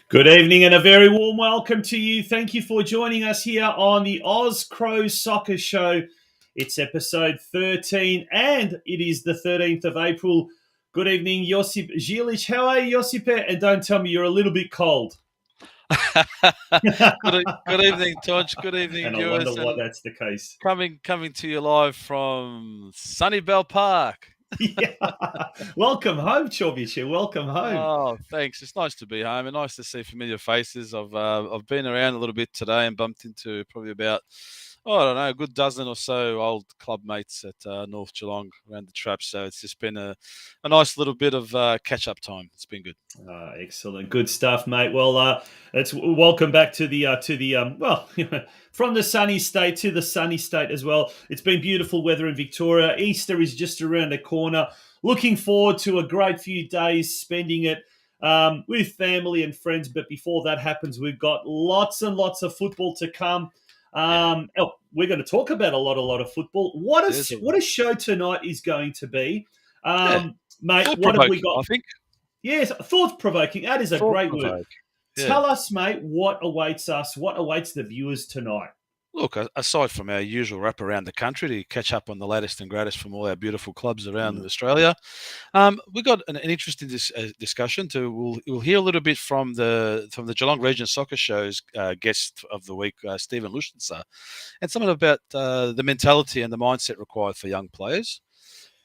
Good evening and a very warm welcome to you. Thank you for joining us here on the Oz Cro Soccer Show. It's episode 13 and it is the 13th of April. Good evening, Josip Julius. How are you, Josip? And don't tell me you're a little bit cold. Good evening, Todge. Good evening, And I viewers. wonder why that's the case. Coming to you live from sunny Bell Park. Yeah. Welcome home, Chovic. Welcome home. Oh, thanks. It's nice to be home and nice to see familiar faces. I've been around a little bit today and bumped into probably about, I don't know, a good dozen or so old club mates at North Geelong around the traps. So it's just been a nice little bit of catch-up time. It's been good. Excellent, good stuff, mate. Well, it's welcome back to the from the sunny state to the sunny state as well. It's been beautiful weather in Victoria. Easter is just around the corner. Looking forward to a great few days spending it with family and friends. But before that happens, we've got lots and lots of football to come. We're going to talk about a lot of football. What a show tonight is going to be, mate. What have we got? I think. Yes, thought-provoking. That is a great word. Yeah. Tell us, mate, what awaits us, what awaits the viewers tonight? Look, aside from our usual wrap around the country to catch up on the latest and greatest from all our beautiful clubs around Australia, we've got an interesting discussion. We'll hear a little bit from the Geelong Region Soccer Show's guest of the week, Stephen Luschenzer, and something about the mentality and the mindset required for young players.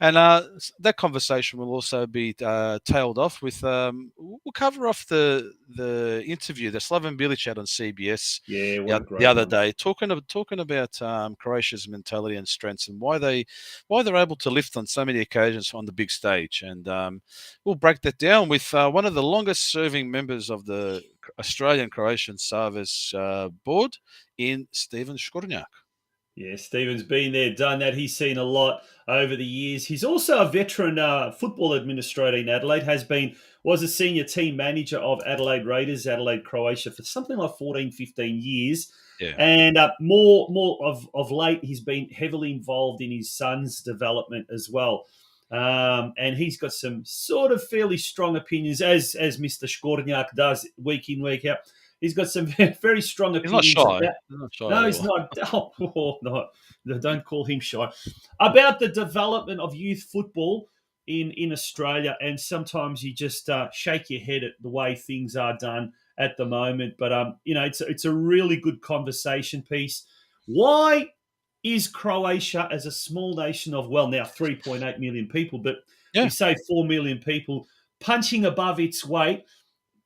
And that conversation will also be tailed off with. We'll cover off the interview that Slaven Bilic had on CBS the other day, talking about Croatia's mentality and strengths and why they're able to lift on so many occasions on the big stage. And we'll break that down with one of the longest serving members of the Australian Croatian Service board in STEVE SKORNJAK. Yeah, Stephen's been there, done that. He's seen a lot over the years. He's also a veteran football administrator in Adelaide, was a senior team manager of Adelaide Raiders, Adelaide Croatia, for something like 14, 15 years. Yeah. And more of late, he's been heavily involved in his son's development as well. And he's got some sort of fairly strong opinions, as Mr. Skornjak does week in, week out. He's got some very strong opinions. He's not shy. No, he's not. No, don't call him shy. About the development of youth football in Australia, and sometimes you just shake your head at the way things are done at the moment. But it's a really good conversation piece. Why is Croatia, as a small nation of now 3.8 million people, but we say 4 million people, punching above its weight?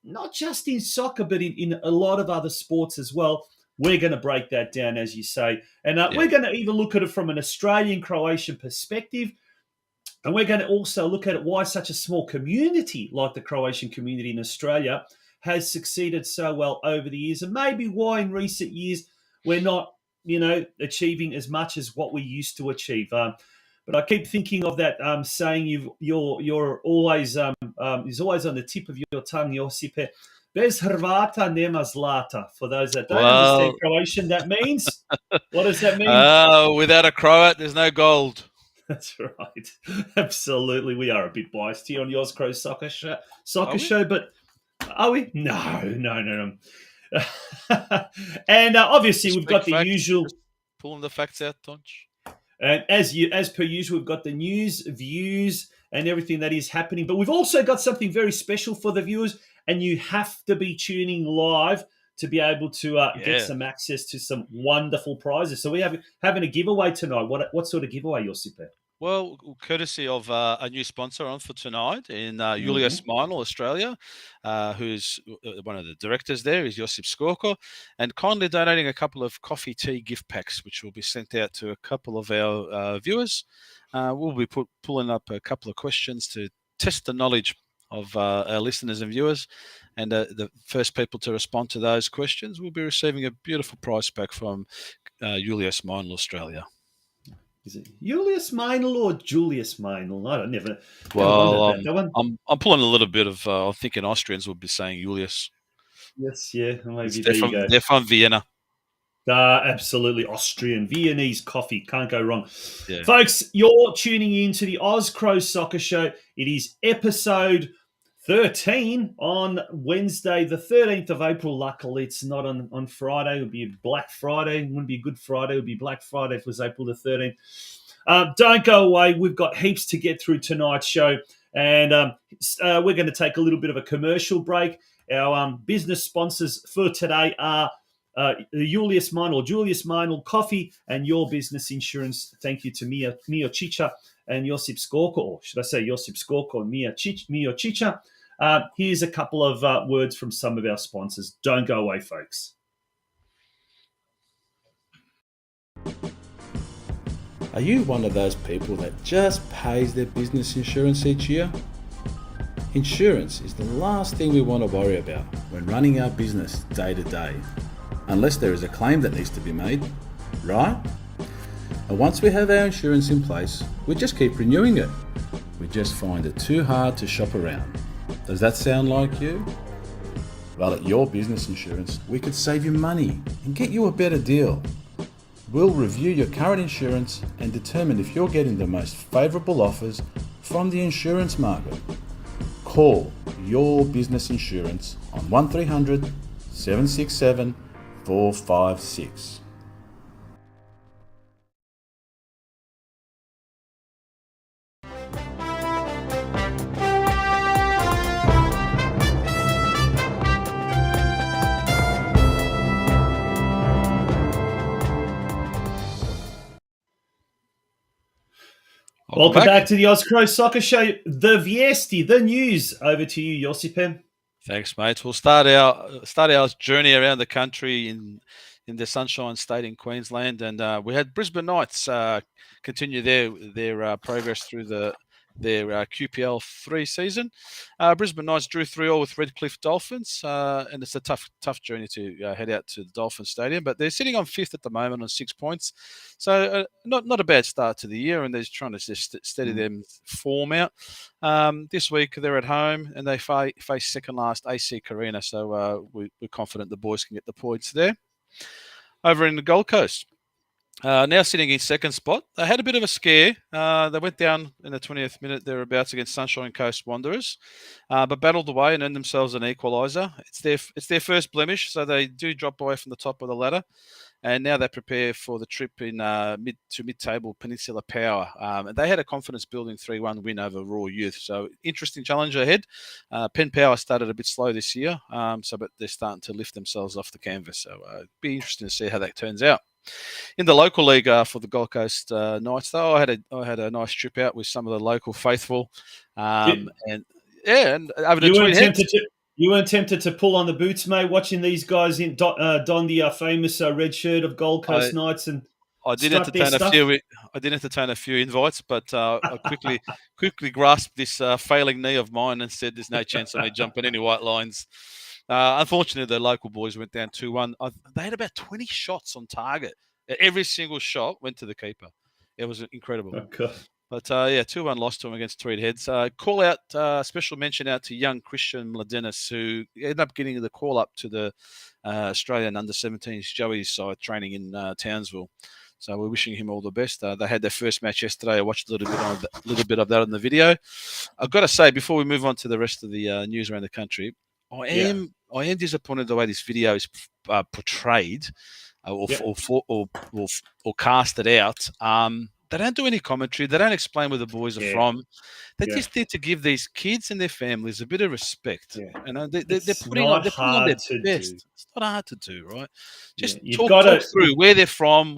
Not just in soccer, but in a lot of other sports as well. We're going to break that down, as you say. And we're going to even look at it from an Australian-Croatian perspective. And we're going to also look at why such a small community like the Croatian community in Australia has succeeded so well over the years. And maybe why in recent years we're not, achieving as much as what we used to achieve. But I keep thinking of that saying you're always is always on the tip of your tongue, Josipe. Bez Hrvata nema zlata. For those that don't understand Croatian, that means what does that mean? Without a Croat, there's no gold. That's right. Absolutely, we are a bit biased here on the Oz Cro Soccer Show, but are we? No. And obviously, we've got the usual. Just pulling the facts out, Tonch. And as per usual, we've got the news, views, and everything that is happening. But we've also got something very special for the viewers, and you have to be tuning live to be able to get some access to some wonderful prizes. So we're having a giveaway tonight. What sort of giveaway, Josipe? Well, courtesy of a new sponsor on for tonight in Julius, Meinl, Australia, who's one of the directors there, is Josip Skornjak, and kindly donating a couple of coffee tea gift packs, which will be sent out to a couple of our viewers. We'll be pulling up a couple of questions to test the knowledge of our listeners and viewers, and the first people to respond to those questions will be receiving a beautiful prize pack from Julius, Meinl, Australia. Is it Julius Meinl or Julius Meinl? I don't never. Well, I'm pulling a little bit of. I'm thinking Austrians would be saying Julius. Yes, yeah, maybe they're from Vienna. Absolutely, Austrian Viennese coffee, can't go wrong, folks. You're tuning in to the Oz Cro Soccer Show. It is episode 13 on Wednesday, the 13th of April. Luckily, it's not on Friday. It would be a Black Friday. It wouldn't be a Good Friday. It would be Black Friday if it was April the 13th. Don't go away. We've got heaps to get through tonight's show. And we're going to take a little bit of a commercial break. Our business sponsors for today are Julius Meinl Coffee and Your Business Insurance. Thank you to Mio Chicha and Josip Skorko, or should I say Josip Skorko and Mio Chicha. Here's a couple of words from some of our sponsors. Don't go away, folks. Are you one of those people that just pays their business insurance each year? Insurance is the last thing we want to worry about when running our business day to day, unless there is a claim that needs to be made, right? And once we have our insurance in place, we just keep renewing it. We just find it too hard to shop around. Does that sound like you? Well, at Your Business Insurance, we could save you money and get you a better deal. We'll review your current insurance and determine if you're getting the most favourable offers from the insurance market. Call Your Business Insurance on 1300 767 456. Welcome back to the Oz Cro Soccer Show. The Viesti, the news. Over to you, Josipem. Thanks, mate. We'll start our journey around the country in the Sunshine State in Queensland, and we had Brisbane Knights continue their progress through their QPL 3 season. Brisbane Knights drew 3-3 with Redcliffe Dolphins, and it's a tough journey to head out to the Dolphin Stadium, but they're sitting on 5th at the moment on 6 points, so not a bad start to the year, and they're trying to just steady them form out. This week they're at home, and they face second last AC Carina, so we're confident the boys can get the points there. Over in the Gold Coast, now sitting in second spot, they had a bit of a scare. They went down in the 20th minute thereabouts against Sunshine Coast Wanderers, but battled away and earned themselves an equaliser. It's their first blemish, so they do drop away from the top of the ladder, and now they prepare for the trip in mid-table Peninsula Power. And they had a confidence-building 3-1 win over Raw Youth, so interesting challenge ahead. Penn Power started a bit slow this year, but they're starting to lift themselves off the canvas, so it'd be interesting to see how that turns out. In the local league for the Gold Coast Knights, though, I had a nice trip out with some of the local faithful, and over to Twin Heads. You weren't tempted to pull on the boots, mate, watching these guys don the famous red shirt of Gold Coast Knights, and I did entertain a few invites, but I quickly grasped this failing knee of mine and said, "There's no chance of me jumping any white lines." Unfortunately, the local boys went down 2-1. They had about 20 shots on target. Every single shot went to the keeper. It was incredible. Okay. But 2-1 loss to them against Tweed Heads. Call out, special mention out to young Christian Mladenis, who ended up getting the call up to the Australian under-17s Joey's side training in Townsville. So we're wishing him all the best. They had their first match yesterday. I watched a little bit of that on the video. I've got to say, before we move on to the rest of the news around the country, I am disappointed the way this video is portrayed or casted out. They don't do any commentary. They don't explain where the boys are from. They just need to give these kids and their families a bit of respect. Yeah. You know, they're putting on their best. It's not hard to do, right? Just talk through where they're from,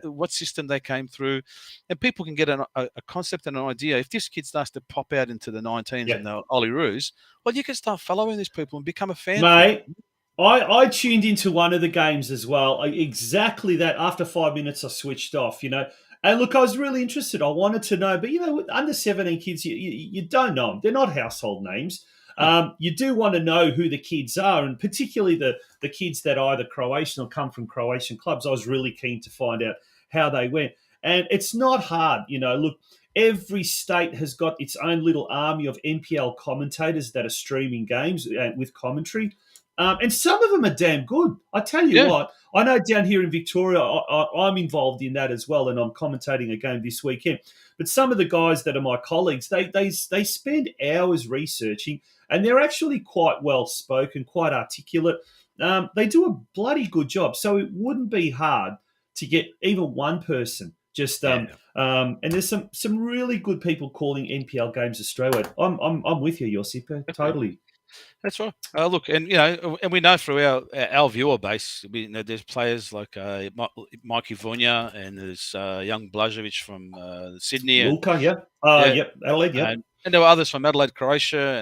what system they came through, and people can get a concept and an idea. If this kid starts to pop out into the 19s and the Olyroos, well, you can start following these people and become a fan. Mate, I tuned into one of the games as well. Exactly that. After 5 minutes, I switched off, And look, I was really interested. I wanted to know, but with under 17 kids, you don't know them. They're not household names. You do want to know who the kids are, and particularly the kids that are either Croatian or come from Croatian clubs. I was really keen to find out how they went. And it's not hard, Look, every state has got its own little army of NPL commentators that are streaming games with commentary. And some of them are damn good. I tell you what, I know down here in Victoria, I'm involved in that as well, and I'm commentating a game this weekend. But some of the guys that are my colleagues, they spend hours researching, and they're actually quite well spoken, quite articulate. They do a bloody good job, so it wouldn't be hard to get even one person. Just and there's some really good people calling NPL games Australia. I'm with you, Josipa, totally. That's right. Look, and we know through our viewer base, there's players like Mikey Vonya, and there's young Blažević from Sydney, Luka, Adelaide, and there were others from Adelaide Croatia,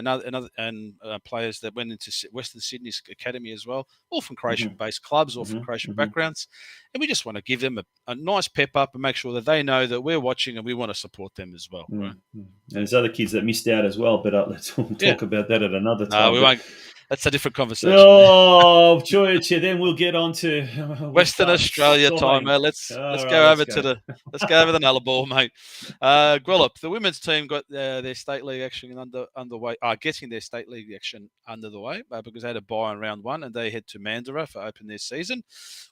and players that went into Western Sydney's academy as well, all from Croatian-based clubs, all from Croatian backgrounds, and we just want to give them a nice pep up and make sure that they know that we're watching and we want to support them as well. Right? And there's other kids that missed out as well, but let's talk about that at another time. No, we won't. That's a different conversation. Oh, sure. Then we'll get on to Western Australia time, mate. Let's go over to the Nullarbor, mate. Gwellup, the women's team got their state league action underway. Getting their state league action under the way because they had a bye in round 1 and they head to Mandurah for open their season.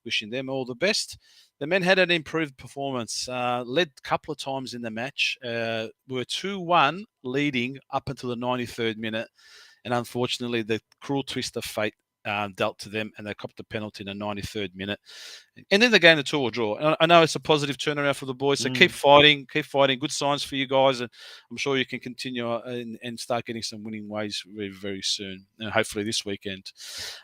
Wishing them all the best. The men had an improved performance, led a couple of times in the match, were 2-1 leading up until the 93rd minute. And unfortunately, the cruel twist of fate dealt to them, and they copped the penalty in the 93rd minute. And then the game, the 2-2 draw. And I know it's a positive turnaround for the boys, so keep fighting. Good signs for you guys, and I'm sure you can continue and start getting some winning ways very, very soon, and hopefully this weekend.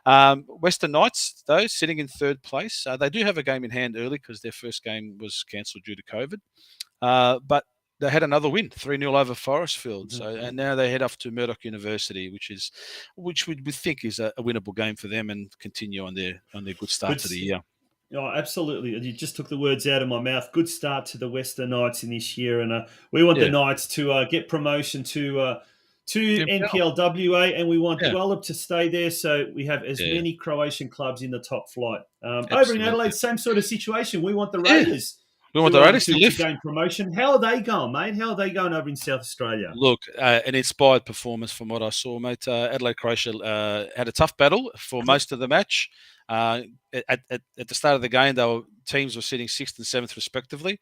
Western Knights, though, sitting in 3rd place. They do have a game in hand early because their first game was cancelled due to COVID. But they had another win, 3-0 over Forestfield. So, and now they head off to Murdoch University, which we think is a winnable game for them, and continue on their good start to the year. Oh, absolutely. You just took the words out of my mouth. Good start to the Western Knights in this year, and we want the Knights to get promotion to NPLWA, and we want Gwellup to stay there, so we have as many Croatian clubs in the top flight. Over in Adelaide, same sort of situation. We want the Raiders. We want the Raiders to lift. Gain promotion. How are they going, mate? How are they going over in South Australia? Look, an inspired performance from what I saw, mate. Adelaide Croatia had a tough battle for most of the match. At the start of the game, teams were sitting 6th and 7th respectively.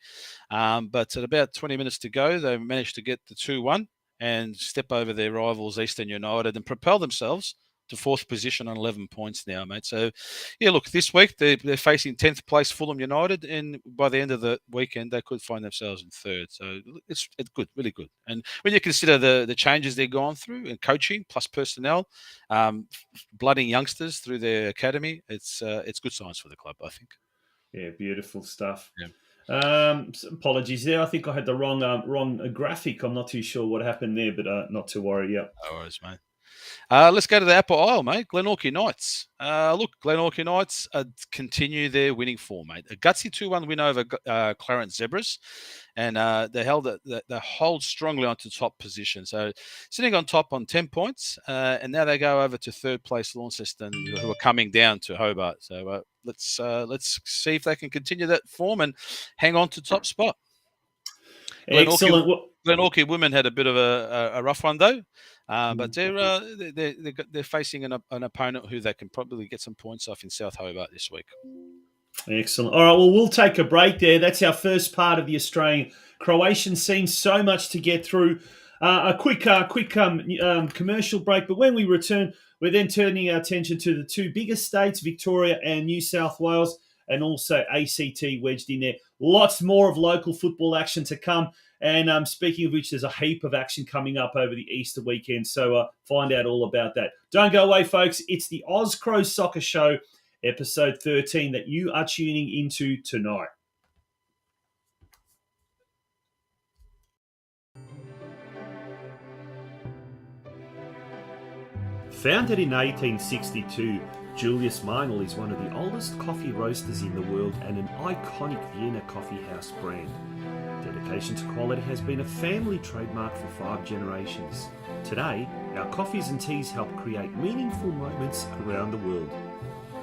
But at about 20 minutes to go, they managed to get the 2-1 and step over their rivals, Eastern United, and propel themselves to 4th position on 11 points now, mate. So, look, this week they're facing 10th place Fulham United, and by the end of the weekend they could find themselves in 3rd. So it's good, really good. And when you consider the changes they've gone through in coaching plus personnel, blooding youngsters through their academy, it's good signs for the club, I think. Yeah, beautiful stuff. Yeah. Apologies there. I think I had the wrong graphic. I'm not too sure what happened there, but not to worry. Yeah. No worries, mate. Let's go to the Upper Isle, mate. Glenorchy Knights. Glenorchy Knights continue their winning form, mate. A gutsy 2-1 win over Clarence Zebras, and they hold strongly onto top position. So sitting on top on 10 points, and now they go over to 3rd place Launceston, who are coming down to Hobart. So let's see if they can continue that form and hang on to top spot. Excellent. Glenorchy women had a bit of a rough one though. But they're facing an opponent who they can probably get some points off in South Hobart this week. Excellent. All right, well, we'll take a break there. That's our first part of the Australian Croatian scene. So much to get through. A quick commercial break. But when we return, we're then turning our attention to the 2 biggest states, Victoria and New South Wales, and also ACT wedged in there. Lots more of local football action to come. And speaking of which, there's a heap of action coming up over the Easter weekend. So find out all about that. Don't go away, folks. It's the Oz Cro Soccer Show, episode 13, that you are tuning into tonight. Founded in 1862, Julius Meinl is one of the oldest coffee roasters in the world and an iconic Vienna coffee house brand. Dedication to quality has been a family trademark for 5 generations. Today, our coffees and teas help create meaningful moments around the world.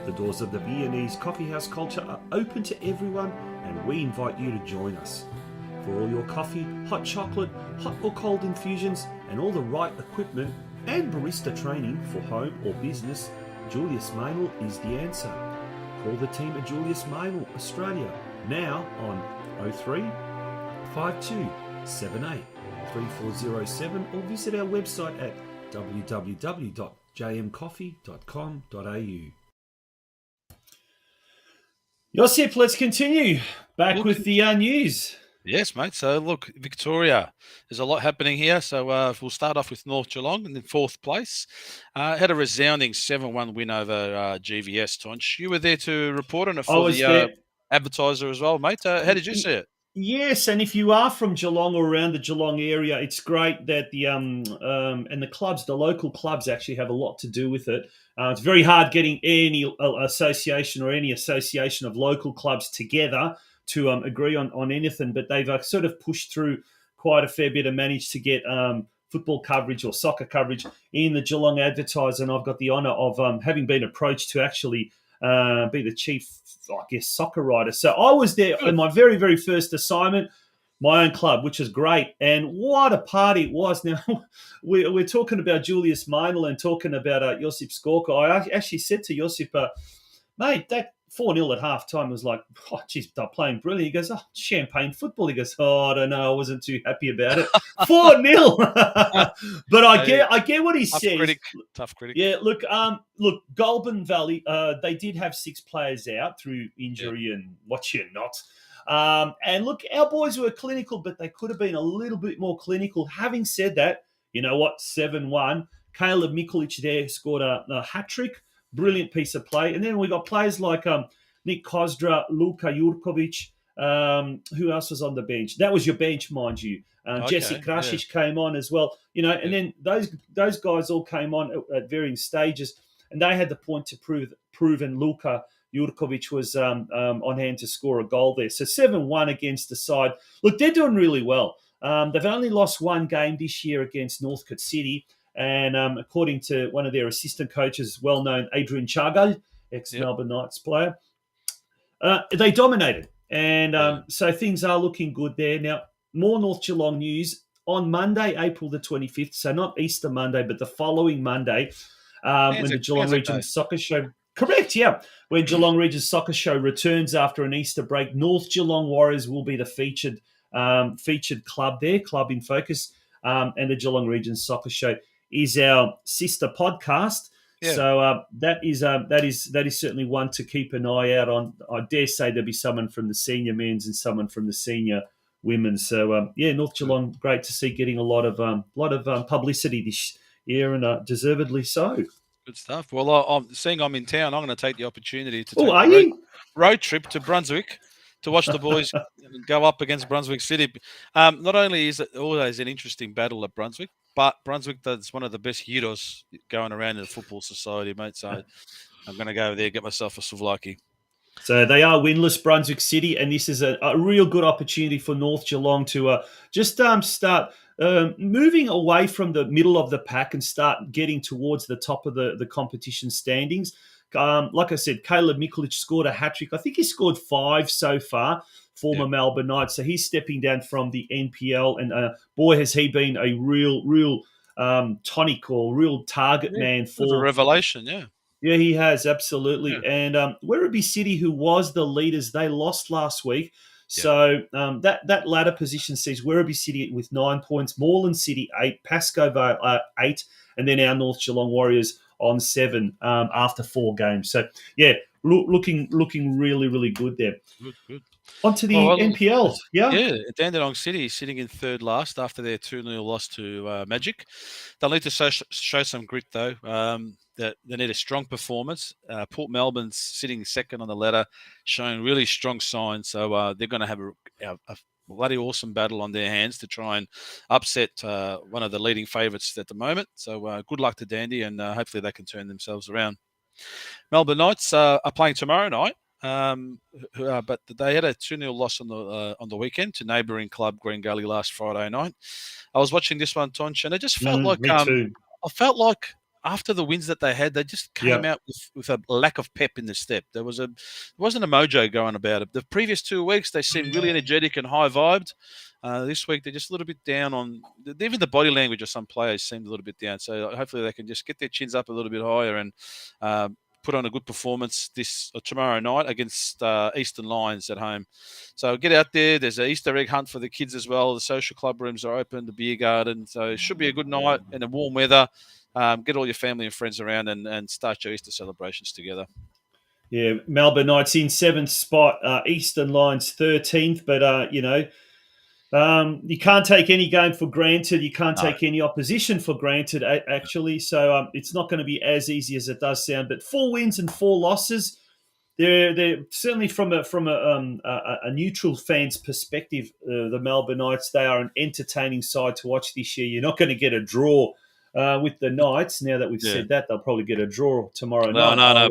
The doors of the Viennese coffee house culture are open to everyone, and we invite you to join us. For all your coffee, hot chocolate, hot or cold infusions, and all the right equipment and barista training for home or business, Julius Meinl is the answer. call the team at Julius, Meinl, Australia, now on 03 52 78 3407, or visit our website at www.jmcoffee.com.au. Josip, let's continue back with the news. Yes, mate. So, look, Victoria, there's a lot happening here. So, we'll start off with North Geelong in 4th place. Had a resounding 7-1 win over GVS, Tonch. You were there to report on it for the Advertiser as well, mate. How did you see it? Yes, and if you are from Geelong or around the Geelong area, it's great that the and the clubs, the local clubs, actually have a lot to do with it. It's very hard getting any association of local clubs together to agree on anything, but they've sort of pushed through quite a fair bit and managed to get football coverage or soccer coverage in the Geelong Advertiser, and I've got the honour of having been approached to actually be the chief, I guess, soccer writer. So I was there in my very, very first assignment, my own club, which is great. And what a party it was. Now, we're talking about Julius Meinl and talking about Josip Skorka. I actually said to Josip, mate, that 4-0 at halftime was like, oh, geez, they're playing brilliant. He goes, oh, champagne football. He goes, oh, I don't know. I wasn't too happy about it. 4-0. But I get what he says. Tough critic. Yeah, look, Goulburn Valley, they did have 6 players out through injury and what you not. And look, our boys were clinical, but they could have been a little bit more clinical. Having said that, you know what? 7-1. Caleb Mikulic there scored a hat-trick. Brilliant piece of play. And then we got players like Nick Kozra, Luka Jurkovic. Who else was on the bench? That was your bench, mind you. Jesse Krasic came on as well. You know, and then those guys all came on at varying stages, and they had the point to prove. And Luka Jurkovic was on hand to score a goal there. So 7-1 against the side. Look, they're doing really well. They've only lost 1 game this year against Northcote City. And according to one of their assistant coaches, well-known Adrian Chargal, ex-Melbourne Knights player, they dominated. And so things are looking good there. Now, more North Geelong news. On Monday, April the 25th, so not Easter Monday, but the following Monday, when the Geelong Region Soccer Show... Correct, yeah. When Geelong Region Soccer Show returns after an Easter break, North Geelong Warriors will be the featured club there, club in focus, and the Geelong Region Soccer Show is our sister podcast. Yeah. So that is certainly one to keep an eye out on. I dare say there'll be someone from the senior men's and someone from the senior women's. So North Geelong, great to see getting a lot of publicity this year, and deservedly so. Good stuff. Well, I'm in town. I'm going to take the opportunity to take a road trip to Brunswick to watch the boys go up against Brunswick City. Not only is it always an interesting battle at Brunswick, but Brunswick does one of the best heroes going around in the football society, mate. So I'm going to go there, get myself a souvlaki. So they are winless, Brunswick City, and this is a real good opportunity for North Geelong to just start moving away from the middle of the pack and start getting towards the top of the competition standings. Like I said, Caleb Mikulic scored a hat-trick. I think he scored 5 so far, former Melbourne Knights. So he's stepping down from the NPL. And boy, has he been a real tonic or real target man for... a revelation, yeah. Yeah, he has, absolutely. Yeah. And Werribee City, who was the leaders, they lost last week. So that ladder position sees Werribee City with 9 points, Moreland City 8, Pascoe Vale 8, and then our North Geelong Warriors on 7 after 4 games. So, looking really, really good there. Good. On to the NPL. Yeah, Dandenong City sitting in 3rd last after their 2-0 loss to Magic. They'll need to show some grit, though. They need a strong performance. Port Melbourne's sitting 2nd on the ladder, showing really strong signs. So they're going to have a bloody awesome battle on their hands to try and upset one of the leading favourites at the moment. So good luck to Dandy, and hopefully they can turn themselves around. Melbourne Knights are playing tomorrow night, but they had a 2-0 loss on the weekend to neighbouring club Green Gully last Friday night. I was watching this one, Tonch, and it just felt I felt like after the wins that they had, they just came out with a lack of pep in the step. There wasn't a mojo going about it. The previous 2 weeks, they seemed really energetic and high-vibed. This week, they're just a little bit down on... Even the body language of some players seemed a little bit down. So hopefully they can just get their chins up a little bit higher and put on a good performance tomorrow night against Eastern Lions at home. So get out there. There's an Easter egg hunt for the kids as well. The social club rooms are open, the beer garden. So it should be a good night in the warm weather. Get all your family and friends around and start your Easter celebrations together. Yeah, Melbourne Knights in 7th spot, Eastern Lions 13th, but, you can't take any game for granted. You can't take any opposition for granted, actually. So it's not going to be as easy as it does sound. But 4 wins and 4 losses. They're certainly from a neutral fan's perspective. The Melbourne Knights, they are an entertaining side to watch this year. You're not going to get a draw with the Knights. Now that we've said that, they'll probably get a draw tomorrow night. No.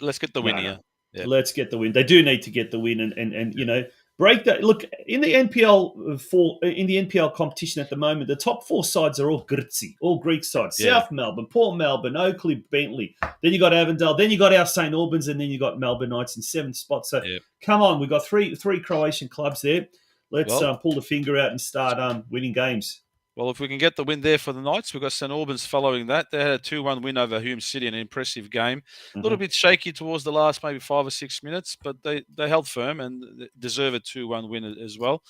Let's get the win here. Yeah. Let's get the win. They do need to get the win, and break that. Look, in the NPL competition at the moment, the top 4 sides are all Grtzi, all Greek sides. South Melbourne, Port Melbourne, Oakley, Bentley. Then you got Avondale. Then you got our St Albans, and then you got Melbourne Knights in 7th spot. So come on, we've got three Croatian clubs there. Let's pull the finger out and start winning games. Well, if we can get the win there for the Knights, we've got St Albans following that. They had a 2-1 win over Hume City, an impressive game. A little bit shaky towards the last maybe 5 or 6 minutes, but they held firm and deserve a 2-1 win as well.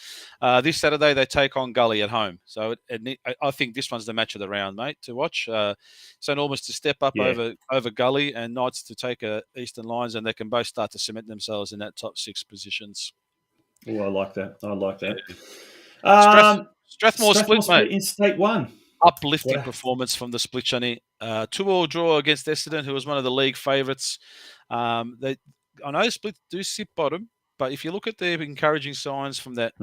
This Saturday, they take on Gully at home. So I think this one's the match of the round, mate, to watch. St Albans to step up over Gully and Knights to take Eastern Lions, and they can both start to cement themselves in that top 6 positions. Oh, I like that. Strathmore split, mate. In State 1. Uplifting performance from the split, Johnny. 2-2 draw against Essendon, who was one of the league favourites. I know Split do sit bottom, but if you look at their encouraging signs from that,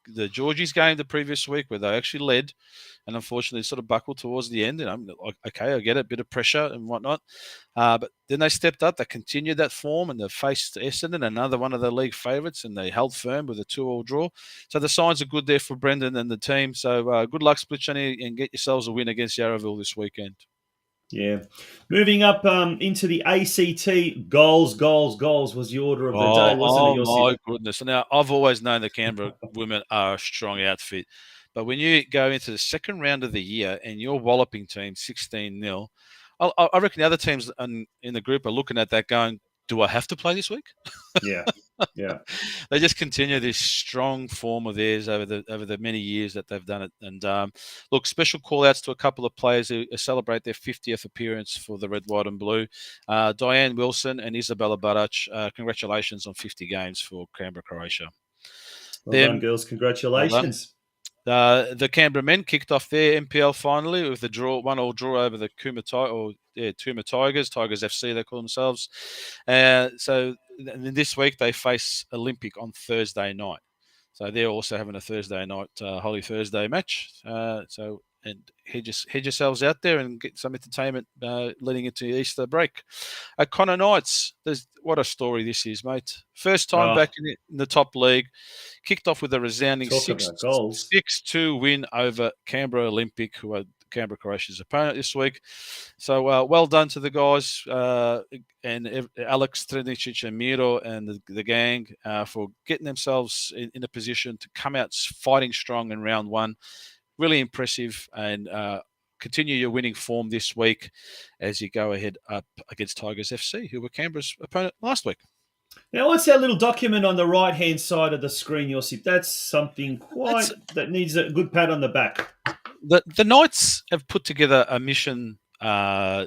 the Georgies game the previous week where they actually led, and unfortunately sort of buckled towards the end. And I'm like, okay, I get it, a bit of pressure and whatnot. But then they stepped up, they continued that form, and they faced Essendon, another one of the league favourites, and they held firm with a 2-2 draw. So the signs are good there for Brendan and the team. So good luck, Split, Johnny, and get yourselves a win against Yarraville this weekend. Yeah. Moving up into the ACT, goals was the order of the day, wasn't it? Oh, my goodness. Now, I've always known the Canberra women are a strong outfit. But when you go into the second round of the year and you're walloping team 16-0, I reckon the other teams in the group are looking at that going, do I have to play this week? Yeah. They just continue this strong form of theirs over the many years that they've done it. And look, special call-outs to a couple of players who celebrate their 50th appearance for the Red, White and Blue. Diane Wilson and Isabella Barac, congratulations on 50 games for Canberra, Croatia. Well done, girls. Congratulations. The Canberra men kicked off their NPL finally with the 1-1 draw over the Tuma Tigers FC, they call themselves. So this week they face Olympic on Thursday night. So they're also having a Thursday night Holy Thursday match. And head yourselves out there and get some entertainment leading into Easter break. Connor Knights, what a story this is, mate. First time back in the top league. Kicked off with a resounding 6-2 win over Canberra Olympic, who are Canberra Croatia's opponent this week. So well done to the guys and Alex Trenicic and Miro and the gang for getting themselves in a position to come out fighting strong in round 1. Really impressive, and continue your winning form this week as you go ahead up against Tigers FC, who were Canberra's opponent last week. Now, what's that little document on the right-hand side of the screen, Josip? That's something that needs a good pat on the back. The Knights have put together a mission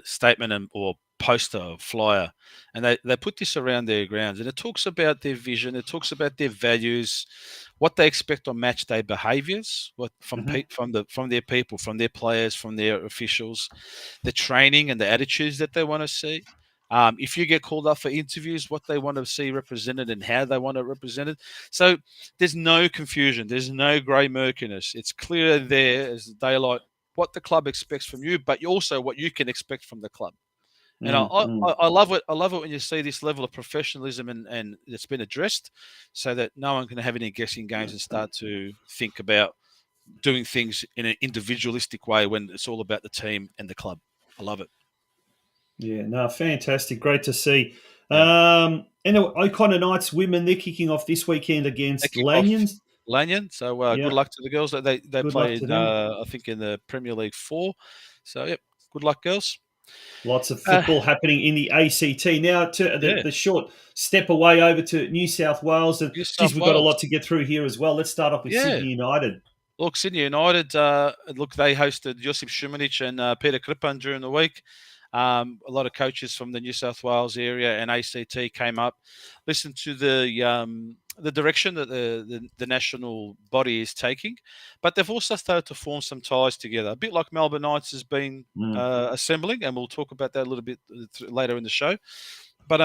statement or poster or flyer, and they put this around their grounds, and it talks about their vision, it talks about their values, what they expect on match day behaviours, from their people, from their players, from their officials, the training and the attitudes that they want to see. If you get called up for interviews, what they want to see represented and how they want it represented. So there's no confusion. There's no grey murkiness. It's clear there as daylight what the club expects from you, but also what you can expect from the club. And I love it. I love it when you see this level of professionalism and it's been addressed, so that no one can have any guessing games and start to think about doing things in an individualistic way when it's all about the team and the club. I love it. Yeah, no, fantastic. Great to see. And O'Connor Knights women, they're kicking off this weekend against Lanyon. So good luck to the girls. They played, I think, in the Premier League 4. So, good luck, girls. Lots of football happening in the ACT. Now to the short step away over to New South Wales. And New geez, South we've got a Wales. lot to get through here as well. Let's start off with Sydney United. Look, Sydney United, they hosted Josip Shumanic and Peter Kripan during the week. A lot of coaches from the New South Wales area and ACT came up, listened to the direction that the national body is taking, but they've also started to form some ties together, a bit like Melbourne Knights has been assembling, and we'll talk about that a little bit later in the show. But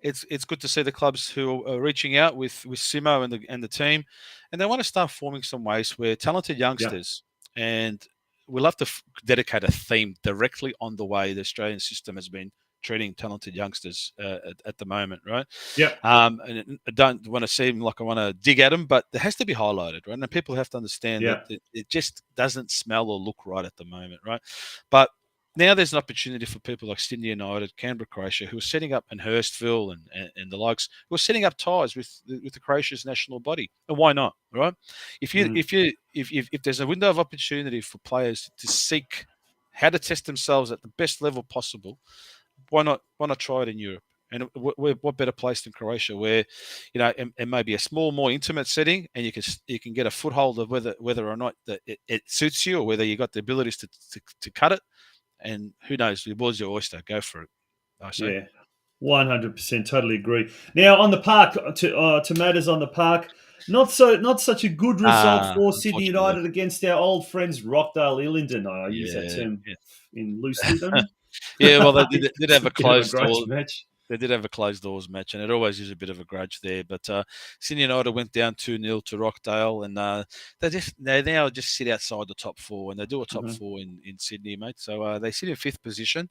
it's good to see the clubs who are reaching out with Simo and the team, and they want to start forming some ways where talented youngsters, and we'll have to dedicate a theme directly on the way the Australian system has been treating talented youngsters at the moment, right? Yeah. And I don't want to seem like I want to dig at them, but it has to be highlighted, right? And people have to understand that it just doesn't smell or look right at the moment, right? But now there's an opportunity for people like Sydney United, Canberra, Croatia, who are setting up, and Hurstville and the likes, who are setting up ties with the Croatia's national body. And why not, right? If there's a window of opportunity for players to seek how to test themselves at the best level possible, why not try it in Europe? And what better place than Croatia, where it may be a small, more intimate setting, and you can get a foothold of whether or not that it suits you, or whether you got the abilities to cut it. And who knows? The ball's your oyster. Go for it. I say. Yeah, 100%. Totally agree. Now on the park, to matters on the park. Not such a good result for Sydney United against our old friends Rockdale Illingdon. I use that term in loosely, don't I? Yeah, well, they did have a closed door match. They did have a closed doors match, and it always is a bit of a grudge there. But Sydney United went down 2-0 to Rockdale, and they now just sit outside the top four, and they do a top four in Sydney, mate. So they sit in 5th position,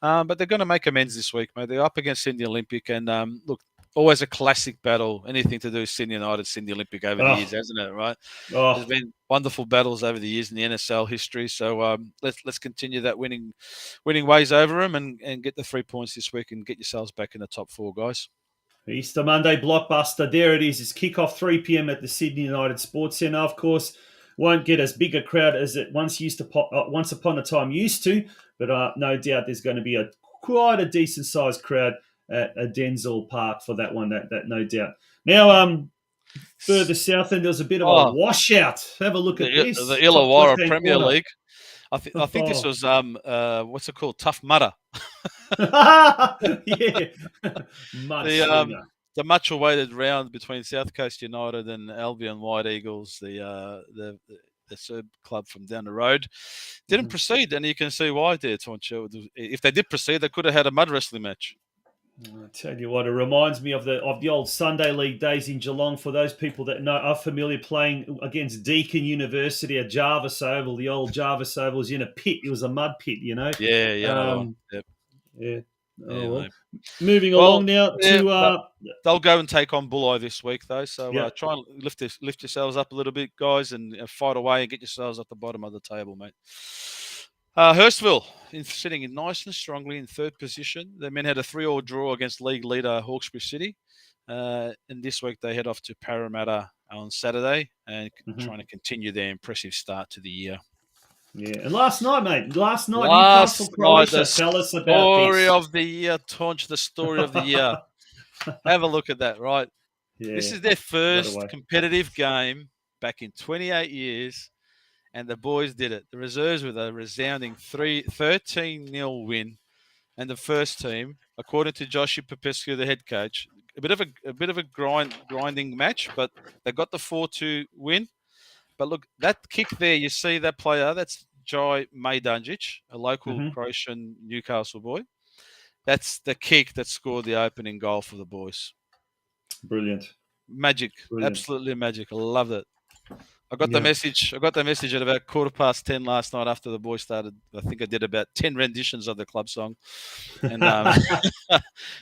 but they're going to make amends this week, mate. They're up against Sydney Olympic, and look, always a classic battle. Anything to do with Sydney United, Sydney Olympic over the years, hasn't it? Right? There's been wonderful battles over the years in the NSL history. So let's continue that winning ways over them and get the 3 points this week and get yourselves back in the top four, guys. Easter Monday blockbuster. There it is. It's kickoff 3 p.m. at the Sydney United Sports Centre. Of course, won't get as big a crowd as it once upon a time used to, but no doubt there's going to be quite a decent sized crowd at Denzel Park for that one. That no doubt. Now, further south, and there was a bit of a washout. Have a look at this. The Illawarra Premier League. I think this was what's it called? Tough Mudder. The much awaited round between South Coast United and Albion White Eagles, the Serb club from down the road, didn't proceed, and you can see why there, Toncho. If they did proceed, they could have had a mud wrestling match. I tell you what, it reminds me of the old Sunday League days in Geelong. For those people that are familiar, playing against Deakin University at Jarvis Oval. The old Jarvis Oval was in a pit. It was a mud pit, Yeah. Yep. Yeah. Oh, well. Moving along now to they'll go and take on Bulli this week though. So try and lift yourselves up a little bit, guys, and fight away and get yourselves at the bottom of the table, mate. Hurstville sitting in nice and strongly in 3rd position. The men had a 3-3 draw against league leader Hawkesbury City. And this week they head off to Parramatta on Saturday and trying to continue their impressive start to the year. Yeah, and last night, Newcastle Croatia. Tell us about this. Story of the year, Taunch, the story of the year. Have a look at that, right? Yeah. This is their first competitive game back in 28 years. And the boys did it. The reserves with a resounding 13-0 win, and the first team, according to Joshi Popescu, the head coach, a bit of a grinding match, but they got the 4-2 win. But look, that kick there, you see that player, that's Jai Majdanjic, a local Croatian Newcastle boy. That's the kick that scored the opening goal for the boys. Brilliant. Magic. Brilliant. Absolutely magic. I loved it. I got the message at about 10:15 last night after the boys started. I think I did about 10 renditions of the club song, and and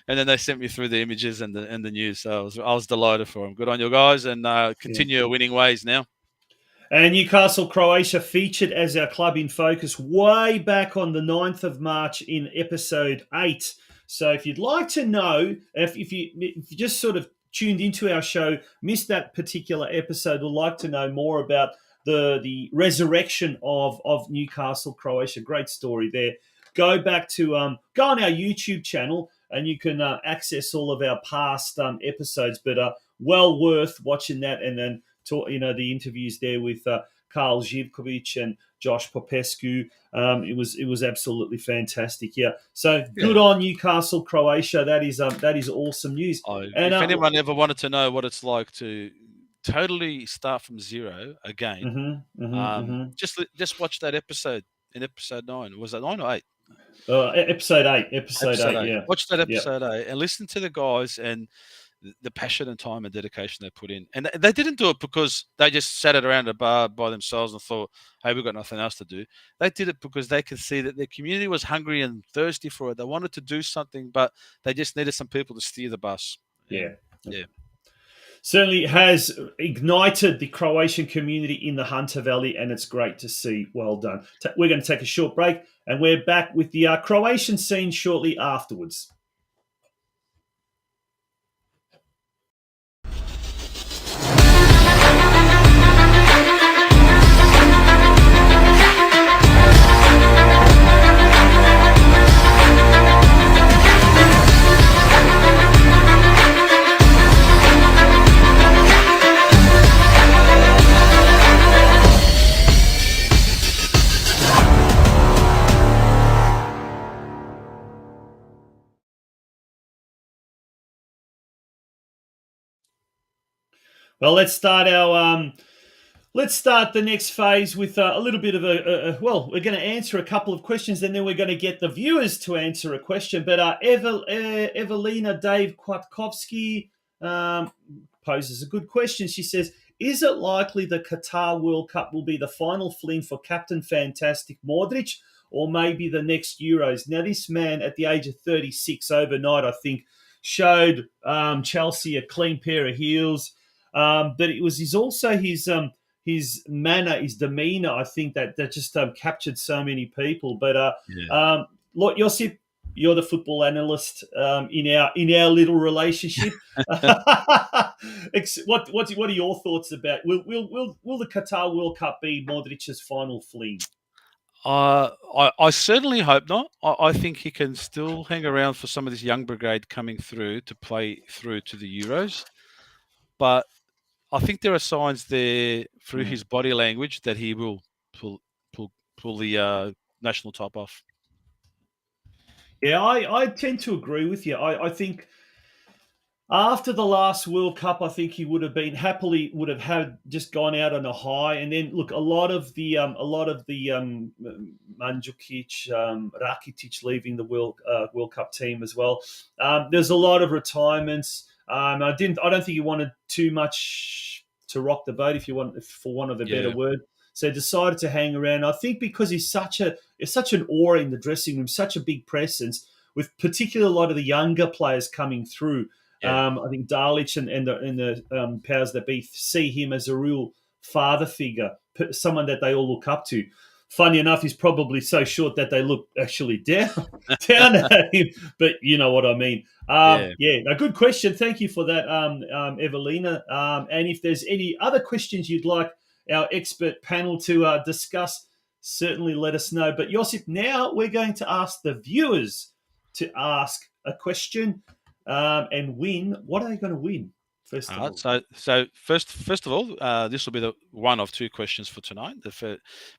then they sent me through the images and the news. So I was delighted for them. Good on you guys, and continue winning ways now. And Newcastle Croatia featured as our club in focus way back on the 9th of March in episode 8. So if you'd like to know, if you just sort of tuned into our show, missed that particular episode, would like to know more about the resurrection of Newcastle Croatia. Great story there. go back to go on our YouTube channel and you can access all of our past episodes. But well worth watching that, and then the interviews there with Karl Živković and Josh Popescu. It was absolutely fantastic. Yeah. So good on Newcastle, Croatia. That is awesome news. And if anyone ever wanted to know what it's like to totally start from zero again, just watch that episode in episode 9. Was that 9 or 8? Episode 8. Episode 8. Yeah. Watch that episode 8 and listen to the guys and the passion and time and dedication they put in. And they didn't do it because they just sat around a bar by themselves and thought, hey, we've got nothing else to do. They did it because they could see that their community was hungry and thirsty for it. They wanted to do something, but they just needed some people to steer the bus. Yeah. Yeah. Certainly has ignited the Croatian community in the Hunter Valley, and it's great to see. Well done. We're going to take a short break, and we're back with the Croatian scene shortly afterwards. Well, let's start the next phase with a little bit of we're going to answer a couple of questions, and then we're going to get the viewers to answer a question. But Evelina Dave Kwiatkowski poses a good question. She says, is it likely the Qatar World Cup will be the final fling for Captain Fantastic Modric, or maybe the next Euros? Now, this man at the age of 36 overnight, I think, showed Chelsea a clean pair of heels. But it was his manner, his demeanour, I think, that just captured so many people. But look, Josip, you're the football analyst in our little relationship. What are your thoughts about will the Qatar World Cup be Modric's final fling? I certainly hope not. I think he can still hang around for some of this young brigade coming through to play through to the Euros, but I think there are signs there through his body language that he will pull the national top off. Yeah, I tend to agree with you. I think after the last World Cup, I think he would have just gone out on a high. And then look, a lot of the Mandzukic, Rakitic leaving the World Cup team as well. There's a lot of retirements. I don't think he wanted too much to rock the boat, for want of a better word. So decided to hang around. I think because he's such an aura in the dressing room, such a big presence, with particularly a lot of the younger players coming through. I think Dalic and the powers that be see him as a real father figure, someone that they all look up to. Funny enough, he's probably so short that they look actually down at him, but you know what I mean. A good question. Thank you for that, Evelina. And if there's any other questions you'd like our expert panel to discuss, certainly let us know. But Josip, now we're going to ask the viewers to ask a question and win. What are they going to win? First of all. So first of all, this will be the one of two questions for tonight.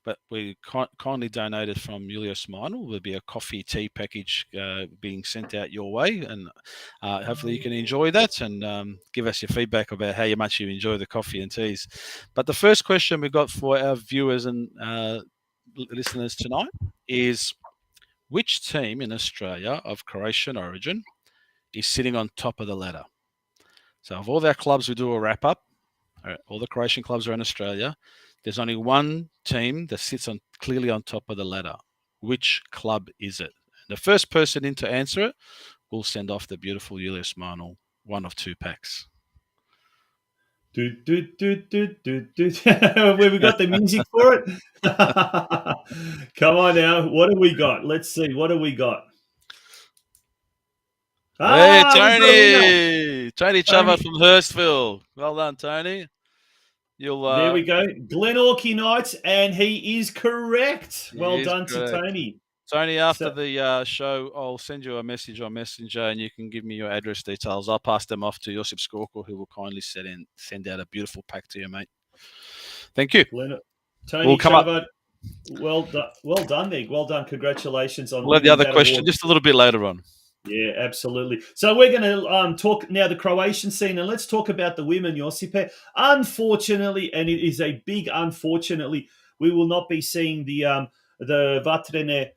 But we kindly donated from Julius Meinl. There'll be a coffee tea package being sent out your way, and hopefully you can enjoy that and give us your feedback about how much you enjoy the coffee and teas. But the first question we got for our viewers and listeners tonight is, which team in Australia of Croatian origin is sitting on top of the ladder? So of all our clubs, we do a wrap-up. All the Croatian clubs are in Australia. There's only one team that sits clearly on top of the ladder. Which club is it? The first person in to answer it will send off the beautiful Julius Meinl, one of 2 packs. Where we got the music for it? Come on now. What have we got? Let's see. What have we got? Hey, Tony Chava from Hurstville. Well done, Tony. There we go. Glenorchy Knights, and he is correct. Well done to Tony. Tony, after So- the show, I'll send you a message on Messenger, and you can give me your address details. I'll pass them off to Josip Skorko, who will kindly send out a beautiful pack to you, mate. Thank you. Tony, We'll come up. Well done, Nick. Well done. Congratulations on We'll have the winning other that question award. just a little bit later on. Yeah, absolutely. So we're going to talk now the Croatian scene, and let's talk about the women, Josipe. Unfortunately, and it is a big unfortunately, we will not be seeing the Vatrene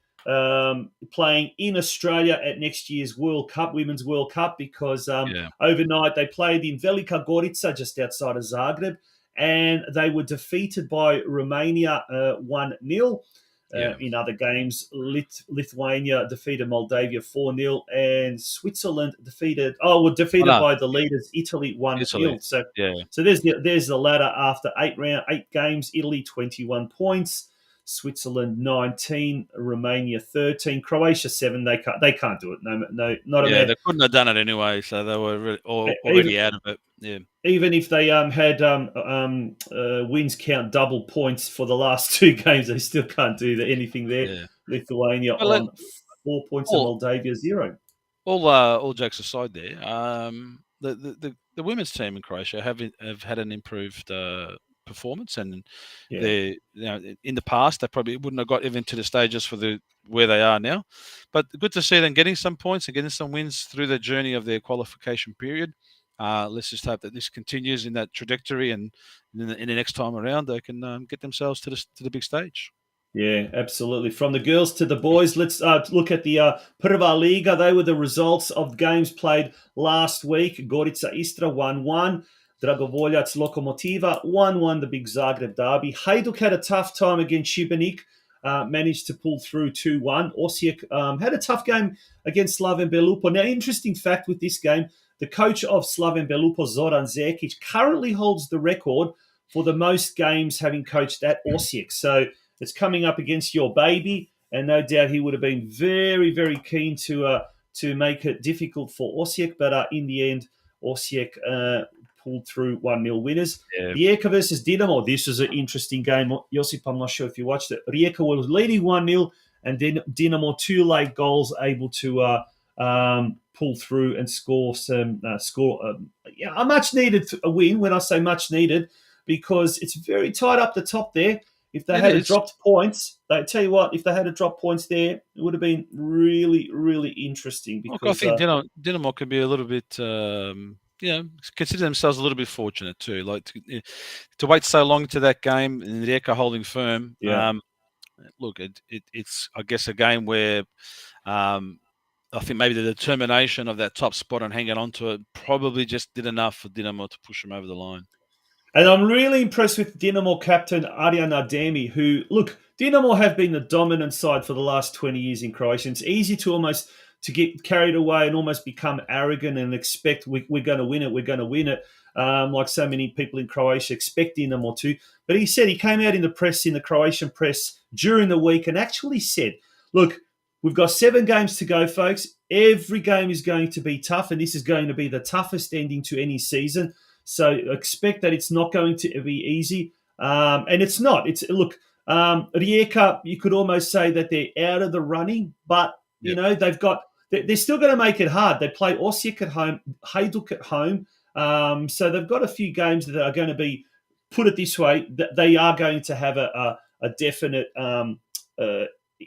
playing in Australia at next year's World Cup, Women's World Cup, because overnight they played in Velika Gorica, just outside of Zagreb, and they were defeated by Romania 1-0. In other games, Lithuania defeated Moldavia 4-0, and Switzerland defeated by the leaders Italy 1-0. So there's the ladder after 8 games. Italy 21 points, Switzerland 19, Romania 13, Croatia 7. They can't do it. No, not a man. They couldn't have done it anyway, so they were already out of it. Yeah. Even if they had wins count double points for the last 2 games, they still can't do anything there. Yeah. Lithuania on 4 points and Moldavia 0. All jokes aside, there, the women's team in Croatia have had an improved performance, and they, in the past they probably wouldn't have got even to the stages for where they are now. But good to see them getting some points and getting some wins through the journey of their qualification period. Let's just hope that this continues in that trajectory, and in the next time around they can get themselves to the big stage. Yeah, absolutely. From the girls to the boys, let's look at the Prva Liga. They were the results of games played last week. Gorica Istra 1-1. Dragovoljac Lokomotiva 1-1, the big Zagreb derby. Hajduk had a tough time against Šibenik, managed to pull through 2-1. Osijek had a tough game against Slaven Belupo. Now, interesting fact with this game, the coach of Slaven Belupo, Zoran Zekic, currently holds the record for the most games having coached at Osijek. So it's coming up against your baby, and no doubt he would have been very, very keen to make it difficult for Osijek. But in the end, Osijek pulled through 1-0 winners. Yeah. Rijeka versus Dinamo. This is an interesting game. Josip, I'm not sure if you watched it. Rijeka was leading 1-0, and then Dinamo 2 late goals able to pull through and score a much needed win. When I say much needed, because it's very tight up the top there. If they had dropped points, they tell you what, if they had dropped points there, it would have been really, really interesting. Because I think Dinamo could be a little bit, consider themselves a little bit fortunate too. Like to wait so long to that game and Rijeka holding firm. Yeah. Look, it's I guess a game where I think maybe the determination of that top spot and hanging on to it probably just did enough for Dinamo to push them over the line. And I'm really impressed with Dinamo captain Arjan Ademi, who, look, Dinamo have been the dominant side for the last 20 years in Croatia. It's easy to get carried away and almost become arrogant and expect we're going to win it, like so many people in Croatia expect Dinamo to. But he came out in the Croatian press during the week and actually said, look, we've got 7 games to go, folks. Every game is going to be tough, and this is going to be the toughest ending to any season. So expect that it's not going to be easy, and it's not. Rijeka, you could almost say that they're out of the running, but they're still going to make it hard. They play Osijek at home, Hajduk at home, so they've got a few games that are going to be, put it this way, that they are going to have a definite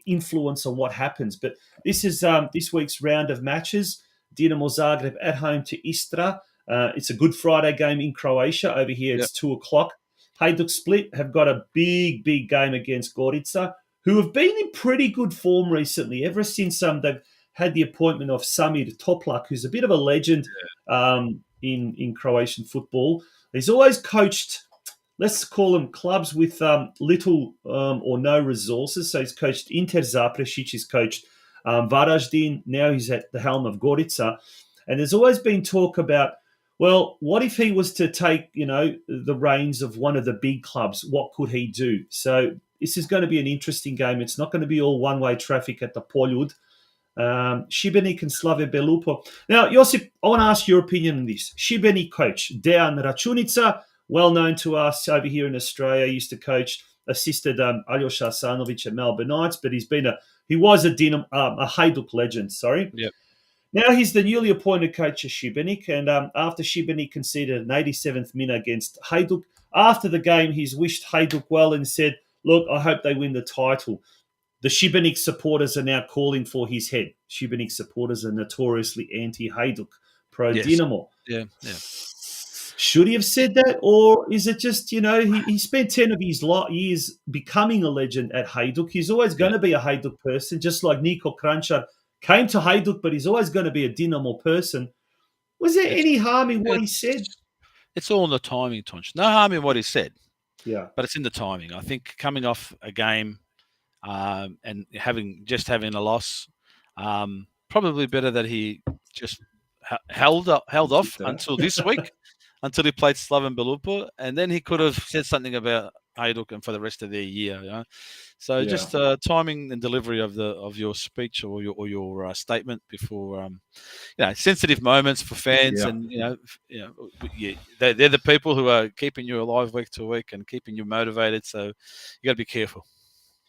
influence on what happens. But this is this week's round of matches. Dinamo Zagreb at home to Istra. It's a Good Friday game in Croatia. Over here, it's 2:00. Hajduk Split have got a big, big game against Gorica, who have been in pretty good form recently, ever since they've had the appointment of Samir Toplak, who's a bit of a legend in Croatian football. He's always coached, let's call them clubs with little or no resources. So he's coached Inter Zaprešić, he's coached Varaždin. Now he's at the helm of Gorica. And there's always been talk about, well, what if he was to take, the reins of one of the big clubs? What could he do? So this is going to be an interesting game. It's not going to be all one-way traffic at the Poljud. Šibenik and Slaven Belupo. Now, Josip, I want to ask your opinion on this. Šibenik coach, Dejan Računica, well known to us over here in Australia, used to coach assisted Aljosha Asanovic at Melbourne Knights, but he was a Hajduk legend. Sorry. Yep. Now he's the newly appointed coach of Šibenik, and after Šibenik conceded an 87th minute against Hajduk, after the game he's wished Hajduk well and said, "Look, I hope they win the title." The Šibenik supporters are now calling for his head. Šibenik supporters are notoriously anti-Hajduk, pro-Dinamo. Yeah. Should he have said that? Or is it just, he spent 10 of his years becoming a legend at Hajduk. He's always going to be a Hajduk person, just like Niko Kranjčar came to Hajduk, but he's always going to be a Dinamo person. Was there any harm in what he said? It's all in the timing, Tonch. No harm in what he said. Yeah. But it's in the timing. I think coming off a game and having a loss, probably better that he just held off until this week, until he played Slaven Belupo, and then he could have said something about Hajduk and for the rest of their year. So just timing and delivery of your speech or your statement before sensitive moments for fans, and they're the people who are keeping you alive week to week and keeping you motivated. So you got to be careful.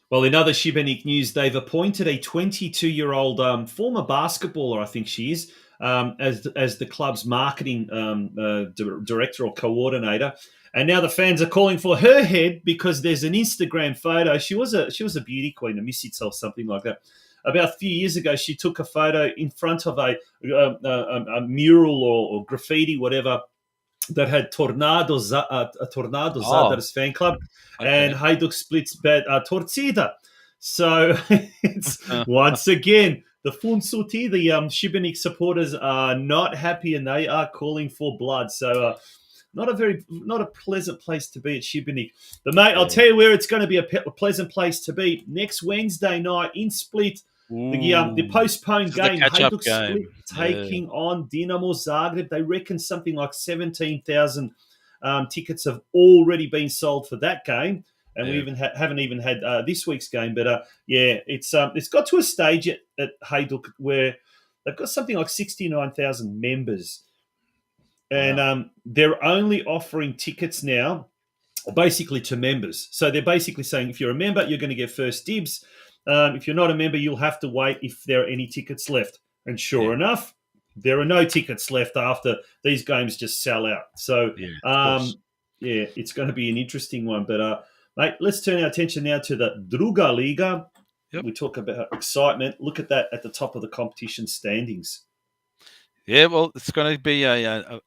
Well, in other Šibenik news, they've appointed a 22-year-old former basketballer, I think she is, as the club's marketing director or coordinator. And now the fans are calling for her head because there's an Instagram photo. She was a beauty queen, a Misica or something like that. About a few years ago, she took a photo in front of a mural or graffiti, whatever, that had Tornado Zadar's fan club, and Hajduk splits Torcida. So it's once again the Funsuti, the Šibenik supporters are not happy and they are calling for blood. So not a pleasant place to be at Šibenik. But mate, I'll tell you where it's going to be a pleasant place to be next Wednesday night in Split. The postponed game, Hajduk Split taking on Dinamo Zagreb. They reckon something like 17,000 tickets have already been sold for that game, and we haven't even had this week's game. But it's got to a stage at Hajduk where they've got something like 69,000 members, and they're only offering tickets now, basically to members. So they're basically saying if you're a member, you're going to get first dibs. If you're not a member, you'll have to wait if there are any tickets left. And sure enough, there are no tickets left after these games just sell out. So, it's going to be an interesting one. But, mate, let's turn our attention now to the Druga Liga. Yep. We talk about excitement. Look at that at the top of the competition standings. Yeah, well, it's going to be a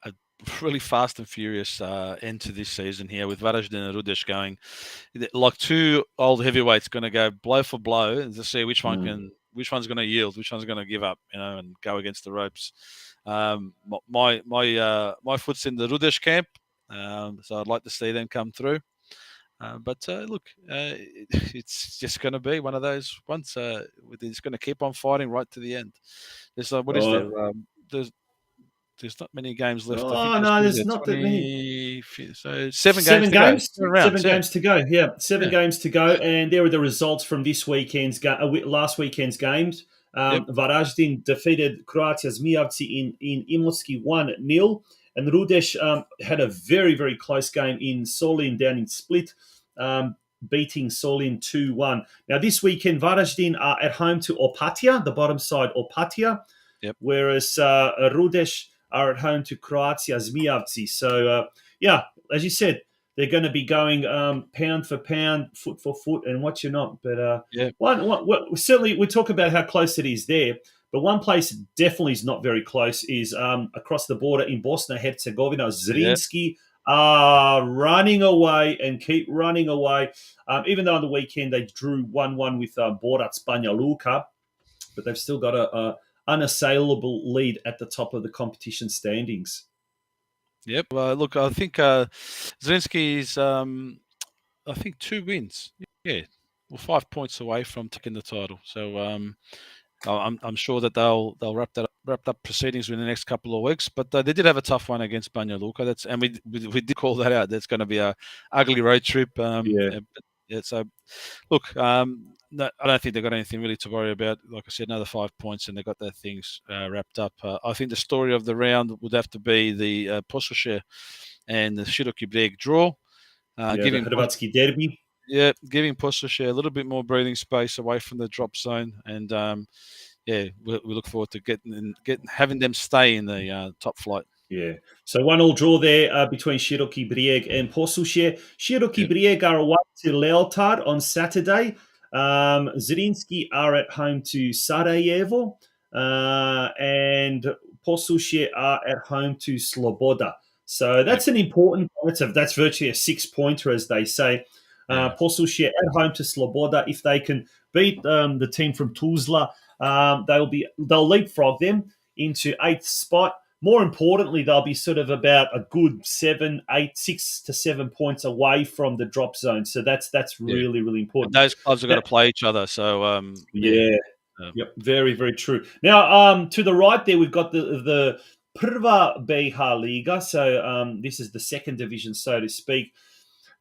really fast and furious end to this season here with Varaždin and Rudeš going like two old heavyweights going to go blow for blow and to see which one's going to yield, which one's going to give up, and go against the ropes. My foot's in the Rudeš camp, so I'd like to see them come through. But it's just going to be one of those ones. It's going to keep on fighting right to the end. There's there's not many games left. There's not that many. So seven games to go. Yeah, seven games to go. And there are the results from last weekend's games. Varaždin defeated Croatia Zmijavci in Imotski 1-0. And Rudeš had a very, very close game in Solin down in Split, beating Solin 2-1. Now, this weekend, Varaždin are at home to Opatija, the bottom side Opatija, whereas Rudeš are at home to Croatia Zmijavci. So, as you said, they're going to be going pound for pound, foot for foot, and what you're not. But certainly we talk about how close it is there. But one place definitely is not very close is across the border in Bosnia-Herzegovina. Zrinski are running away and keep running away. Even though on the weekend they drew 1-1 with Borac Banja Luka, but they've still got a unassailable lead at the top of the competition standings. Yep. Look, I think Zrinski's, 2 wins. Yeah. Well, 5 points away from taking the title. So I'm sure that they'll wrap up proceedings within the next couple of weeks. But they did have a tough one against Banja Luka. And we did call that out. That's going to be a ugly road trip. So, look, no, I don't think they've got anything really to worry about. Like I said, another 5 points, and they've got their things wrapped up. I think the story of the round would have to be the Posuše and the Široki Breg draw. The Hrvatski derby. Yeah, giving Postoshe a little bit more breathing space away from the drop zone, and we look forward to having them stay in the top flight. Yeah. So 1-1 draw there between Široki Brijeg and Posuše. Široki Brijeg are away to Leotard on Saturday. Zrinski are at home to Sarajevo. And Posuše are at home to Sloboda. So that's an important point. That's virtually a 6-pointer, as they say. Posuše at home to Sloboda. If they can beat the team from Tuzla, they'll leapfrog them into 8th spot. More importantly, they'll be sort of about a good 6 to 7 points away from the drop zone. So that's really, really important. And those clubs have got to play each other. So Yep, very, very true. Now, to the right there, we've got the Prva BH Liga. So this is the second division, so to speak.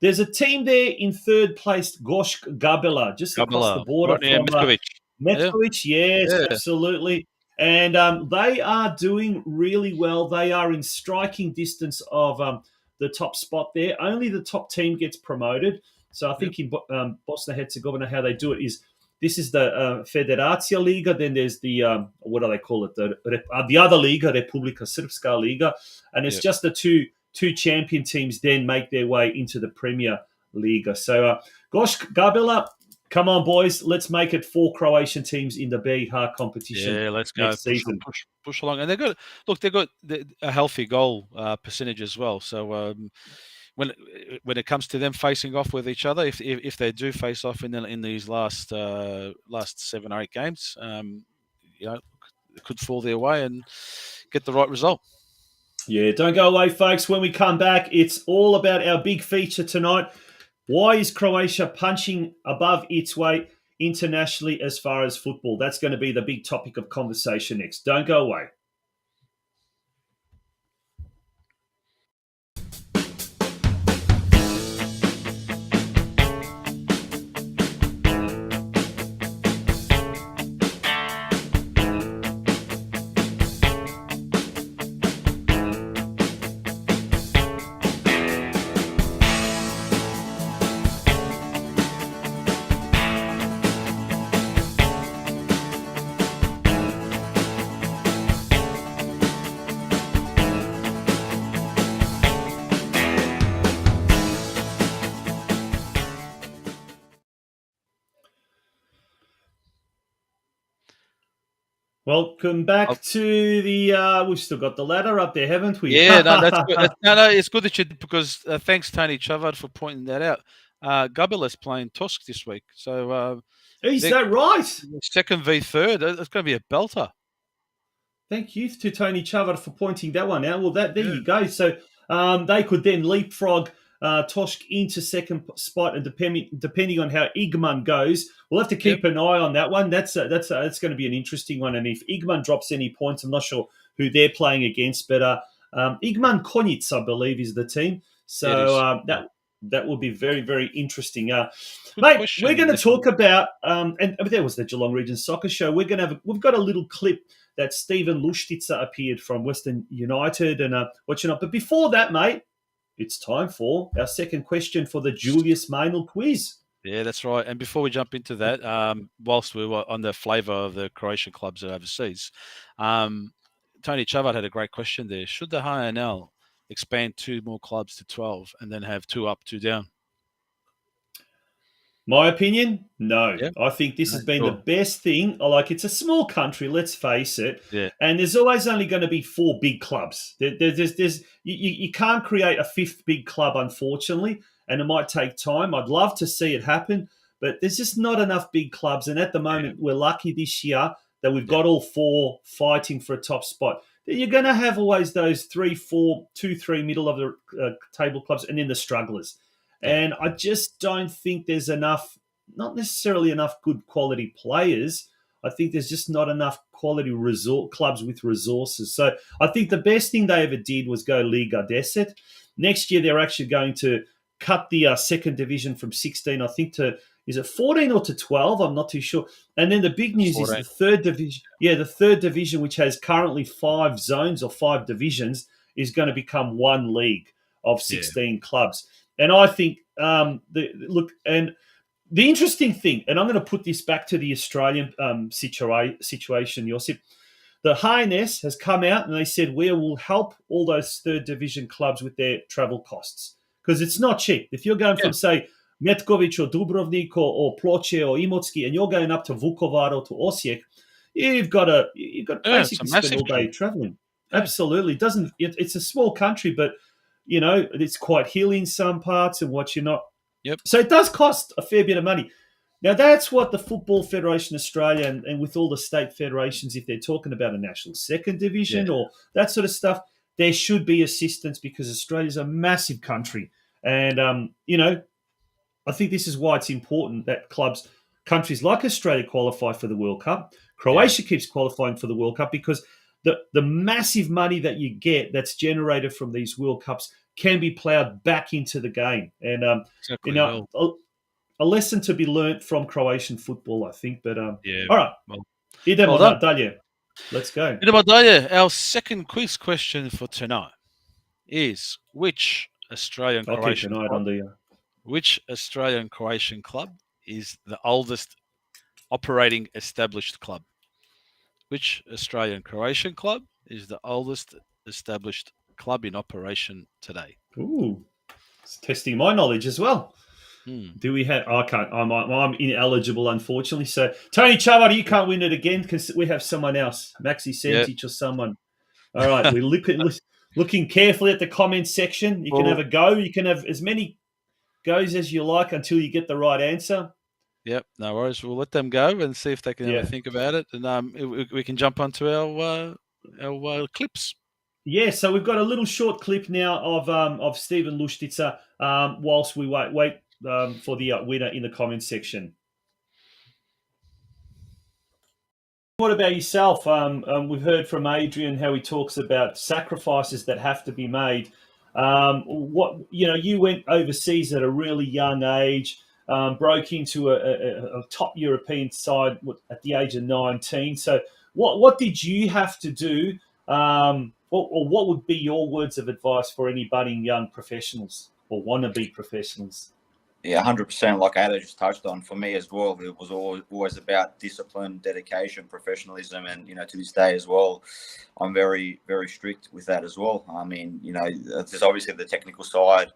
There's a team there in third place, Gošk Gabela, just across the border from Metković. Yes, absolutely. And they are doing really well. They are in striking distance of the top spot there. Only the top team gets promoted. So I think in Bosnia-Herzegovina, how they do it is this is the Federacija Liga. Then there's the, what do they call it? The other Liga, Republika Srpska Liga. And it's just the two champion teams then make their way into the Premier Liga. So Gošk Gabela, come on, boys. Let's make it 4 Croatian teams in the BH competition. Yeah, let's go. Push along. And they've got a healthy goal percentage as well. So when it comes to them facing off with each other, if they do face off in these last 7 or 8 games, it could fall their way and get the right result. Yeah, don't go away, folks. When we come back, it's all about our big feature tonight. Why is Croatia punching above its weight internationally as far as football? That's going to be the big topic of conversation next. Don't go away. Welcome back to the. We've still got the ladder up there, haven't we? Yeah, no, that's good. No, it's good that you because thanks Tony Chavard for pointing that out. Gabela's playing Tusk this week, so is that right? Second v third, it's going to be a belter. Thank you to Tony Chavard for pointing that one out. Well, there you go. So they could then leapfrog Tosk into second spot, and depending on how Igman goes, we'll have to keep an eye on that one. That's going to be an interesting one. And if Igman drops any points, I'm not sure who they're playing against, but Igman Konjic, I believe, is the team. So that will be very, very interesting. Mate, we're going to talk about and there was the Geelong Region Soccer Show. We've got a little clip that Stephen Luštica appeared from Western United and watching up. But before that, mate, it's time for our second question for the Julius Meinl quiz. Yeah, that's right. And before we jump into that, whilst we were on the flavour of the Croatian clubs overseas, Tony Chavard had a great question there. Should the HNL expand 2 more clubs to 12 and then have 2 up, 2 down? My opinion, no. Yeah. I think this has been the best thing. It's a small country, let's face it. Yeah. And there's always only going to be 4 big clubs. You can't create a 5th big club, unfortunately, and it might take time. I'd love to see it happen, but there's just not enough big clubs. And at the moment, we're lucky this year that we've got all 4 fighting for a top spot. You're going to have always those 3, 4, 2, 3 middle of the table clubs and then the strugglers. And I just don't think there's enough, not necessarily enough good quality players. I think there's just not enough quality clubs with resources. So I think the best thing they ever did was go Liga 10. Next year, they're actually going to cut the second division from 16, I think, to, is it 14 or to 12? I'm not too sure. And then the big news 14. Is the third division. Yeah, the third division, which has currently 5 zones or 5 divisions, is going to become 1 league of 16 clubs. And I think the interesting thing, and I'm going to put this back to the Australian situation, Josip. The Highness has come out and they said we will help all those third division clubs with their travel costs because it's not cheap. If you're going from, say, Metkovic or Dubrovnik or Ploče or Imotski and you're going up to Vukovar or to Osijek, you've got to basically spend all day traveling. Yeah. Absolutely. It's a small country, but, it's quite hilly in some parts and what you're not. Yep. So it does cost a fair bit of money. Now, that's what the Football Federation Australia and with all the state federations, if they're talking about a national second division or that sort of stuff, there should be assistance because Australia's a massive country. And, I think this is why it's important that countries like Australia qualify for the World Cup. Croatia keeps qualifying for the World Cup because the massive money that you get that's generated from these World Cups can be ploughed back into the game. And, a lesson to be learnt from Croatian football, I think. But all right, idemo dalje. Let's go. Idemo dalje. Our second quiz question for tonight is which Australian Croatian club is the oldest operating established club? Which Australian Croatian club is the oldest established club in operation today? Ooh, it's testing my knowledge as well. Do we have? I can't. I'm ineligible, unfortunately. So, Tony Chavar, you can't win it again because we have someone else, Maxi Santic or someone. All right, we're looking carefully at the comments section. You can have a go. You can have as many goes as you like until you get the right answer. Yep, no worries. We'll let them go and see if they can have a think about it, and we can jump onto our clips. Yeah, so we've got a little short clip now of Steven Luštica whilst we wait for the winner in the comments section. What about yourself? We've heard from Adrian how he talks about sacrifices that have to be made. You went overseas at a really young age, broke into a top European side at the age of 19. So, what did you have to do? What would be your words of advice for any budding young professionals or wannabe professionals? Yeah, 100%. Like Ada just touched on, for me as well, it was always about discipline, dedication, professionalism, and to this day as well, I'm very, very strict with that as well. I mean, there's obviously the technical side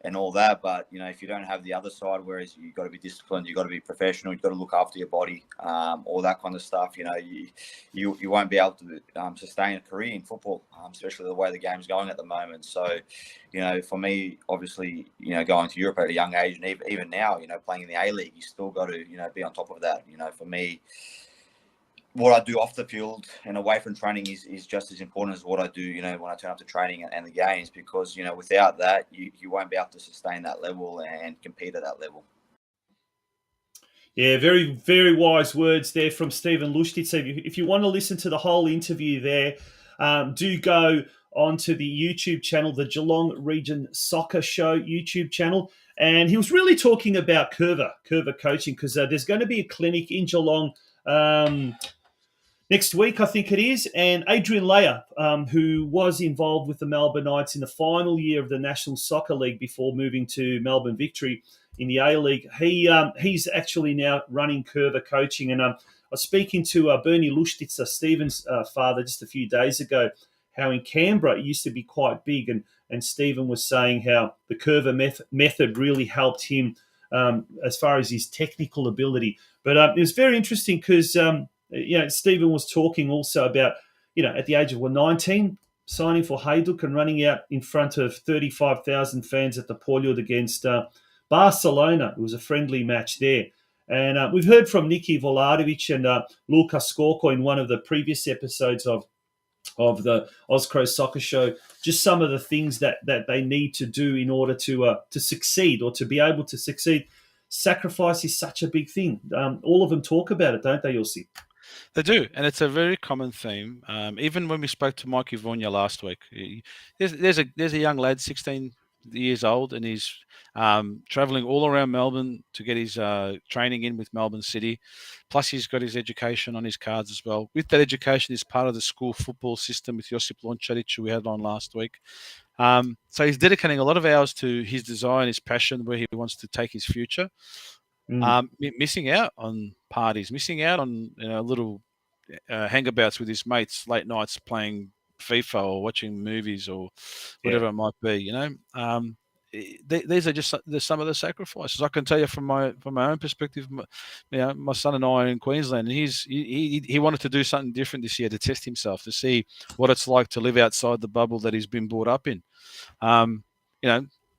and all that, but if you don't have the other side, whereas you've got to be disciplined, you've got to be professional, you've got to look after your body, all that kind of stuff. You won't be able to sustain a career in football, especially the way the game's going at the moment. So, for me, obviously, going to Europe at a young age, and even now, playing in the A-League, you still got to, be on top of that. For me, what I do off the field and away from training is just as important as what I do, when I turn up to training and the games, because, without that, you won't be able to sustain that level and compete at that level. Yeah, very, very wise words there from Steven Luštica. If you want to listen to the whole interview there, do go onto the YouTube channel, the Geelong Region Soccer Show YouTube channel. And he was really talking about Curva coaching, because there's going to be a clinic in Geelong next week, I think it is. And Adrian Leia, who was involved with the Melbourne Knights in the final year of the National Soccer League before moving to Melbourne Victory in the A-League, he's actually now running Curva coaching. And I was speaking to Bernie Luštica, Steven's father, just a few days ago, how in Canberra it used to be quite big. And Steven was saying how the Curva method really helped him as far as his technical ability. But it was very interesting because Steven was talking also about, at the age of 19, signing for Hajduk and running out in front of 35,000 fans at the Poljud against Barcelona. It was a friendly match there. And we've heard from Niki Voladovic and Luka Skorko in one of the previous episodes of the Oz Cro Soccer Show, just some of the things that they need to do in order to succeed or to be able to succeed. Sacrifice is such a big thing. All of them talk about it, don't they, Yossi? They do, and it's a very common theme. Even when we spoke to Mikey Vonya last week, there's a young lad, 16 years old, and he's traveling all around Melbourne to get his training in with Melbourne City. Plus, he's got his education on his cards as well. With that education, he's part of the school football system with Josip Lončarić, who we had on last week. So he's dedicating a lot of hours to his design, his passion, where he wants to take his future. Missing out on parties, missing out on little hangabouts with his mates, late nights playing FIFA or watching movies or whatever it might be. These are just some of the sacrifices. I can tell you from my own perspective. My son and I are in Queensland, and he wanted to do something different this year to test himself, to see what it's like to live outside the bubble that he's been brought up in.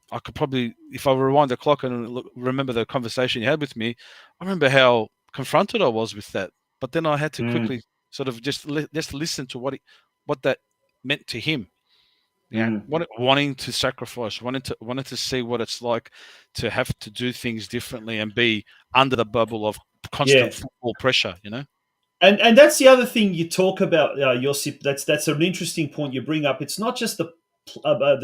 I could probably, if I rewind the clock and remember the conversation you had with me, I remember how confronted I was with that. But then I had to quickly sort of just listen to what that meant to him. Wanting to sacrifice, wanting to see what it's like to have to do things differently and be under the bubble of constant football pressure. And that's the other thing you talk about, Josip. That's an interesting point you bring up. It's not just the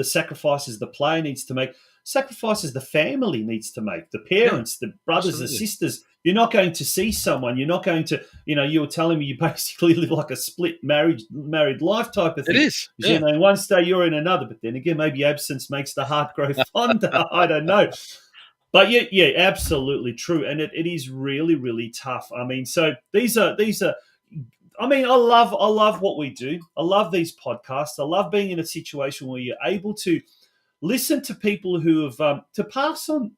sacrifices the player needs to make, sacrifices the family needs to make, the parents, the brothers, the sisters. You're not going to see someone. You're not going to, you were telling me you basically live like a split married life type of thing. It is. Yeah. In one state you're in another, but then again, maybe absence makes the heart grow fonder. I don't know. But yeah, absolutely true. And it is really, really tough. I mean, so these are, I mean, I love what we do. I love these podcasts. I love being in a situation where you're able to listen to people who have, to pass on,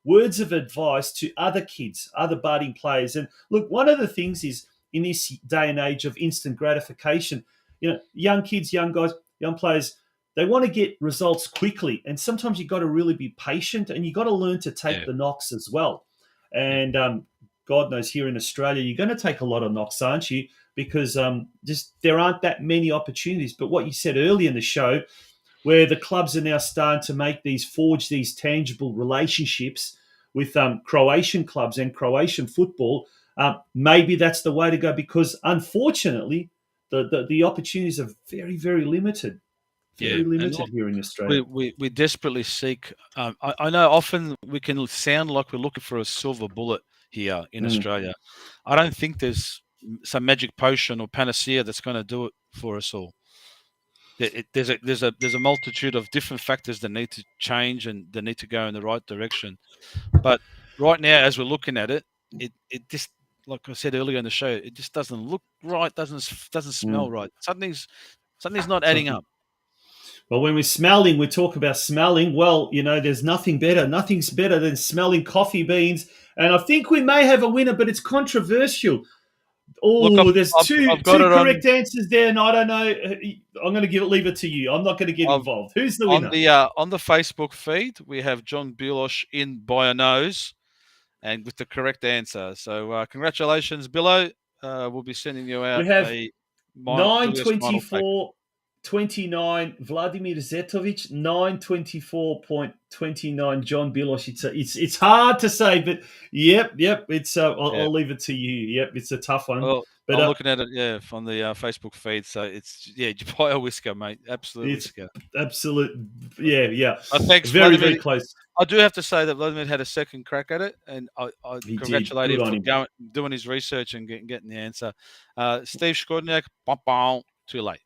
words of advice to other kids, other budding players. And look, one of the things is in this day and age of instant gratification, young kids, young guys, young players, they want to get results quickly. And sometimes you've got to really be patient and you've got to learn to take the knocks as well. And God knows here in Australia, you're going to take a lot of knocks, aren't you? Because just there aren't that many opportunities. But what you said earlier in the show, where the clubs are now starting to forge these tangible relationships with Croatian clubs and Croatian football, maybe that's the way to go, because unfortunately the opportunities are very, very limited. Very limited here in Australia. We desperately seek. I know often we can sound like we're looking for a silver bullet here in Australia. I don't think there's some magic potion or panacea that's going to do it for us all. There's a multitude of different factors that need to change and that need to go in the right direction. But right now, as we're looking at it, it just, like I said earlier in the show, it just doesn't look right. Doesn't smell right. Something's not adding up. Well, when we talk about smelling, well, there's nothing better. Nothing's better than smelling coffee beans. And I think we may have a winner, but it's controversial. Oh, there's two correct answers there, and I don't know. I'm going to leave it to you. I'm not going to get involved. Who's the winner? On the Facebook feed, we have John Bilosh in by a nose, and with the correct answer. So congratulations, Billo. We'll be sending you out. We have 9:24:29 Vladimir Zetovic, 9:24:29 John Bilosh. It's hard to say, but yep. It's I'll leave it to you. Yep, it's a tough one. Well, but I'm looking at it, on the Facebook feed. So it's buy a whisker, mate. Absolute whisker. Absolute, yeah. Thanks, very, Vladimir. very close. I do have to say that Vladimir had a second crack at it, and I congratulate him for doing his research and getting the answer. STEVE SKORNJAK, too late.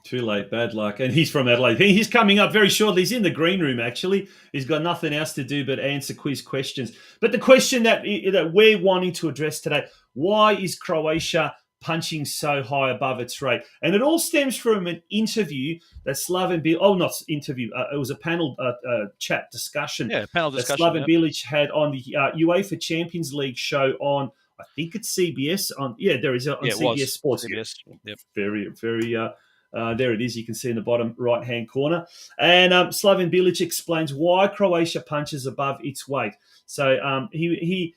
Too late, bad luck. And he's from Adelaide. He's coming up very shortly. He's in the green room, actually. He's got nothing else to do but answer quiz questions. But the question that we're wanting to address today, why is Croatia punching so high above its rate? And it all stems from an interview that Slaven Bilic... Oh, not interview. It was a panel chat discussion. Yeah, panel discussion. That Slaven Bilic had on the UEFA Champions League show on, I think it's CBS. There is on CBS Sports. CBS. Yep. Very, very... there it is. You can see in the bottom right-hand corner. And Slaven Bilic explains why Croatia punches above its weight. So he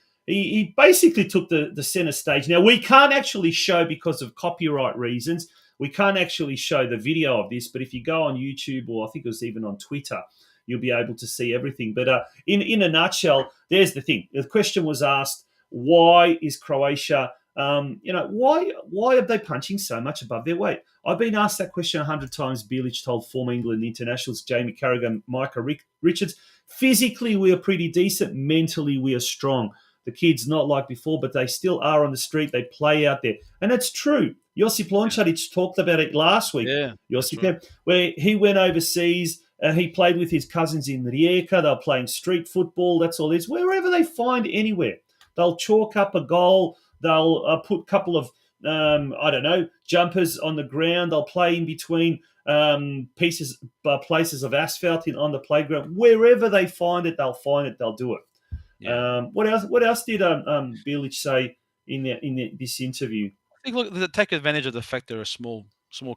basically took the center stage. Now, we can't actually show, because of copyright reasons, we can't actually show the video of this. But if you go on YouTube, or I think it was even on Twitter, you'll be able to see everything. But in a nutshell, there's the thing. The question was asked, why is Croatia... why are they punching so much above their weight? I've been asked that question 100 times. Bilic told former England internationals Jamie Carragher and Micah Richards, physically we are pretty decent, mentally we are strong. the kids not like before, but they still are on the street. They play out there. And it's true. Josip Lončarić talked about it last week. Yeah, Josip, right. where he went overseas. He played with his cousins in Rijeka. They're playing street football. That's all it is. Wherever they find anywhere, they'll chalk up a goal. They'll put a couple of, jumpers on the ground. They'll play in between places of asphalt on the playground. Wherever they find it, they'll find it. They'll do it. Yeah. What else did Bilic say in this interview? I think, look, they take advantage of the fact they're a small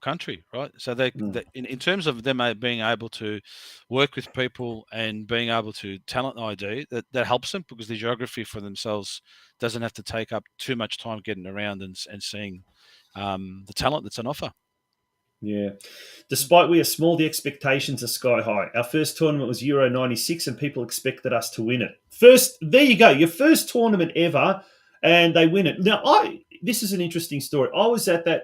country, right? So they in terms of them being able to work with people and being able to talent ID, that helps them, because the geography for themselves doesn't have to take up too much time getting around and seeing the talent that's on offer. Yeah. Despite we are small, the expectations are sky high. Our first tournament was Euro 96 and people expected us to win it. There you go, your first tournament ever, and they win it. Now, this is an interesting story. I was at the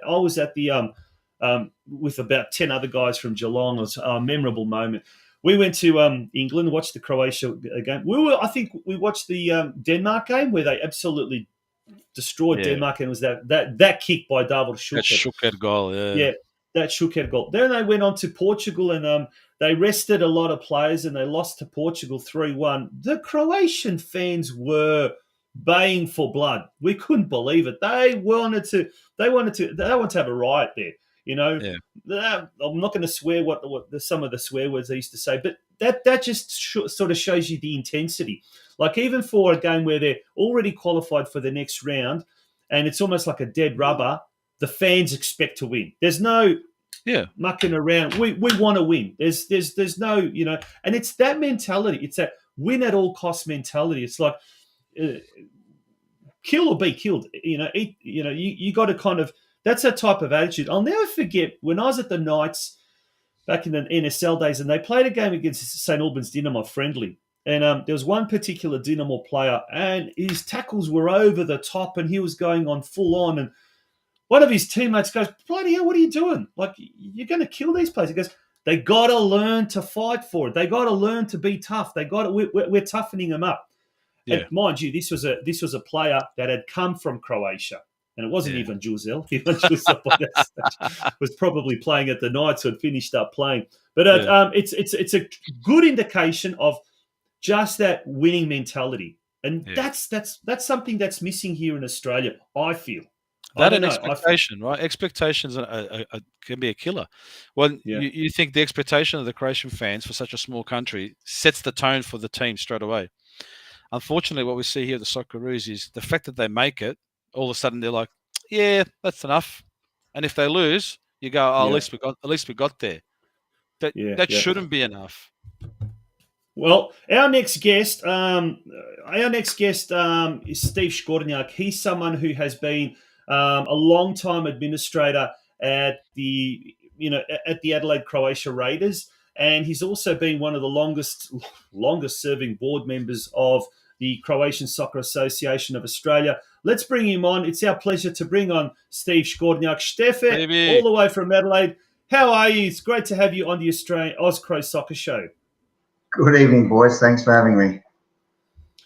with about 10 other guys from Geelong. It was a memorable moment. We went to England, watched the Croatia game. I think we watched the Denmark game where they absolutely destroyed Denmark, and it was that kick by David Schuker. That Schuker goal, Yeah, that Schuker goal. Then they went on to Portugal, and they rested a lot of players, and they lost to Portugal 3-1. The Croatian fans were baying for blood. We couldn't believe it. They wanted to have a riot there. You know, I'm not going to swear what some of the swear words they used to say, but that just sort of shows you the intensity. Like, even for a game where they're already qualified for the next round, and it's almost like a dead rubber, the fans expect to win. There's no mucking around. We want to win. There's no, you know, and it's that mentality. It's that win at all costs mentality. It's like kill or be killed. You know, you got to kind of. That's a type of attitude. I'll never forget when I was at the Knights back in the NSL days, and they played a game against St Albans Dynamo friendly. And there was one particular Dynamo player, and his tackles were over the top, and he was going on full on. And one of his teammates goes, "Bloody hell, what are you doing? Like, you're going to kill these players." He goes, "They got to learn to fight for it. They got to learn to be tough. We're toughening them up." Yeah. And mind you, this was a player that had come from Croatia. And it wasn't even Juzel. Even Juzel by that stage was probably playing at the Knights, who had finished up playing. But it's a good indication of just that winning mentality, and that's something that's missing here in Australia, I feel. That and expectation, right? Expectations can be a killer. Well, you think the expectation of the Croatian fans for such a small country sets the tone for the team straight away. Unfortunately, what we see here at the Socceroos is the fact that they make it. All of a sudden, they're like, "Yeah, that's enough." And if they lose, you go, "Oh, at least we got there." That shouldn't be enough. Well, our next guest is Steve Skornjak. He's someone who has been a long-time administrator at the Adelaide Croatia Raiders, and he's also been one of the longest-serving board members of the Croatian Soccer Association of Australia. Let's bring him on. It's our pleasure to bring on Steve Skornjak. Stefe, all the way from Adelaide. How are you? It's great to have you on the Australian Oz Cro Soccer Show. Good evening, boys. Thanks for having me.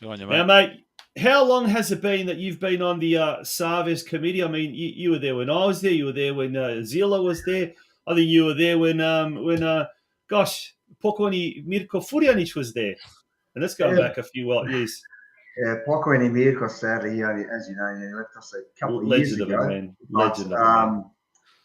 Good on you, mate. Now, mate, how long has it been that you've been on the Saves committee? I mean, you were there when I was there. You were there when Zila was there. I think you were there when Pokojni Mirko Furjanic was there. And let's go back a few years. Yeah, Pokojni Mirko, sadly, as you know, he left us a couple of years ago. Legend of a man.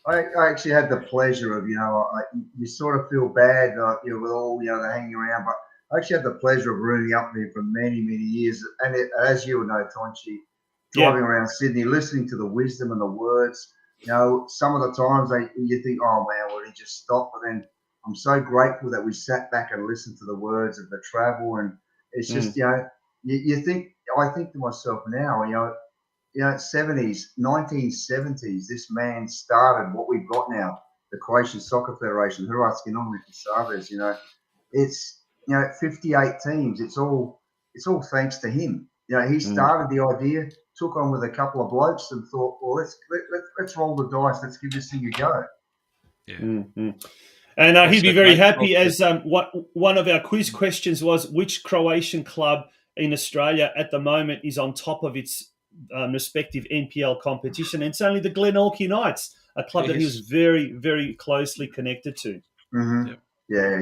I actually had the pleasure of, you sort of feel bad, with all, the hanging around, but I actually had the pleasure of rooming up there for many, many years. And as you know, Tonchi, driving around Sydney, listening to the wisdom and the words, some of the times you think, "Oh man, will he just stop?" But then I'm so grateful that we sat back and listened to the words of the travel. And it's just, you think, I think to myself now, 1970s, this man started what we've got now, the Croatian Soccer Federation, Hrvatski Nogometni Savez. It's 58 teams. It's all thanks to him. He started the idea, took on with a couple of blokes, and thought, well, let's roll the dice. Let's give this thing a go. Yeah. Mm-hmm. And he'd be very happy, as one of our quiz questions was, which Croatian club in Australia at the moment is on top of its respective NPL competition, and it's only the Glenorchy Knights, a club that he was very, very closely connected to. Mm-hmm. Yep. Yeah,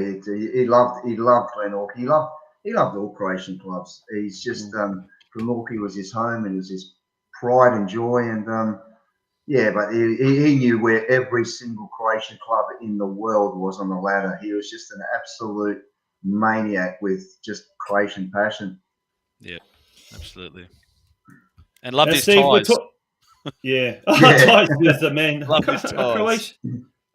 he loved Glenorchy. He loved all Croatian clubs. He's just Glenorchy was his home and it was his pride and joy. And but he knew where every single Croatian club in the world was on the ladder. He was just an absolute maniac with just Croatian passion. Yeah, absolutely. And loved his Steve, ties. Ties is the man. Love his ties.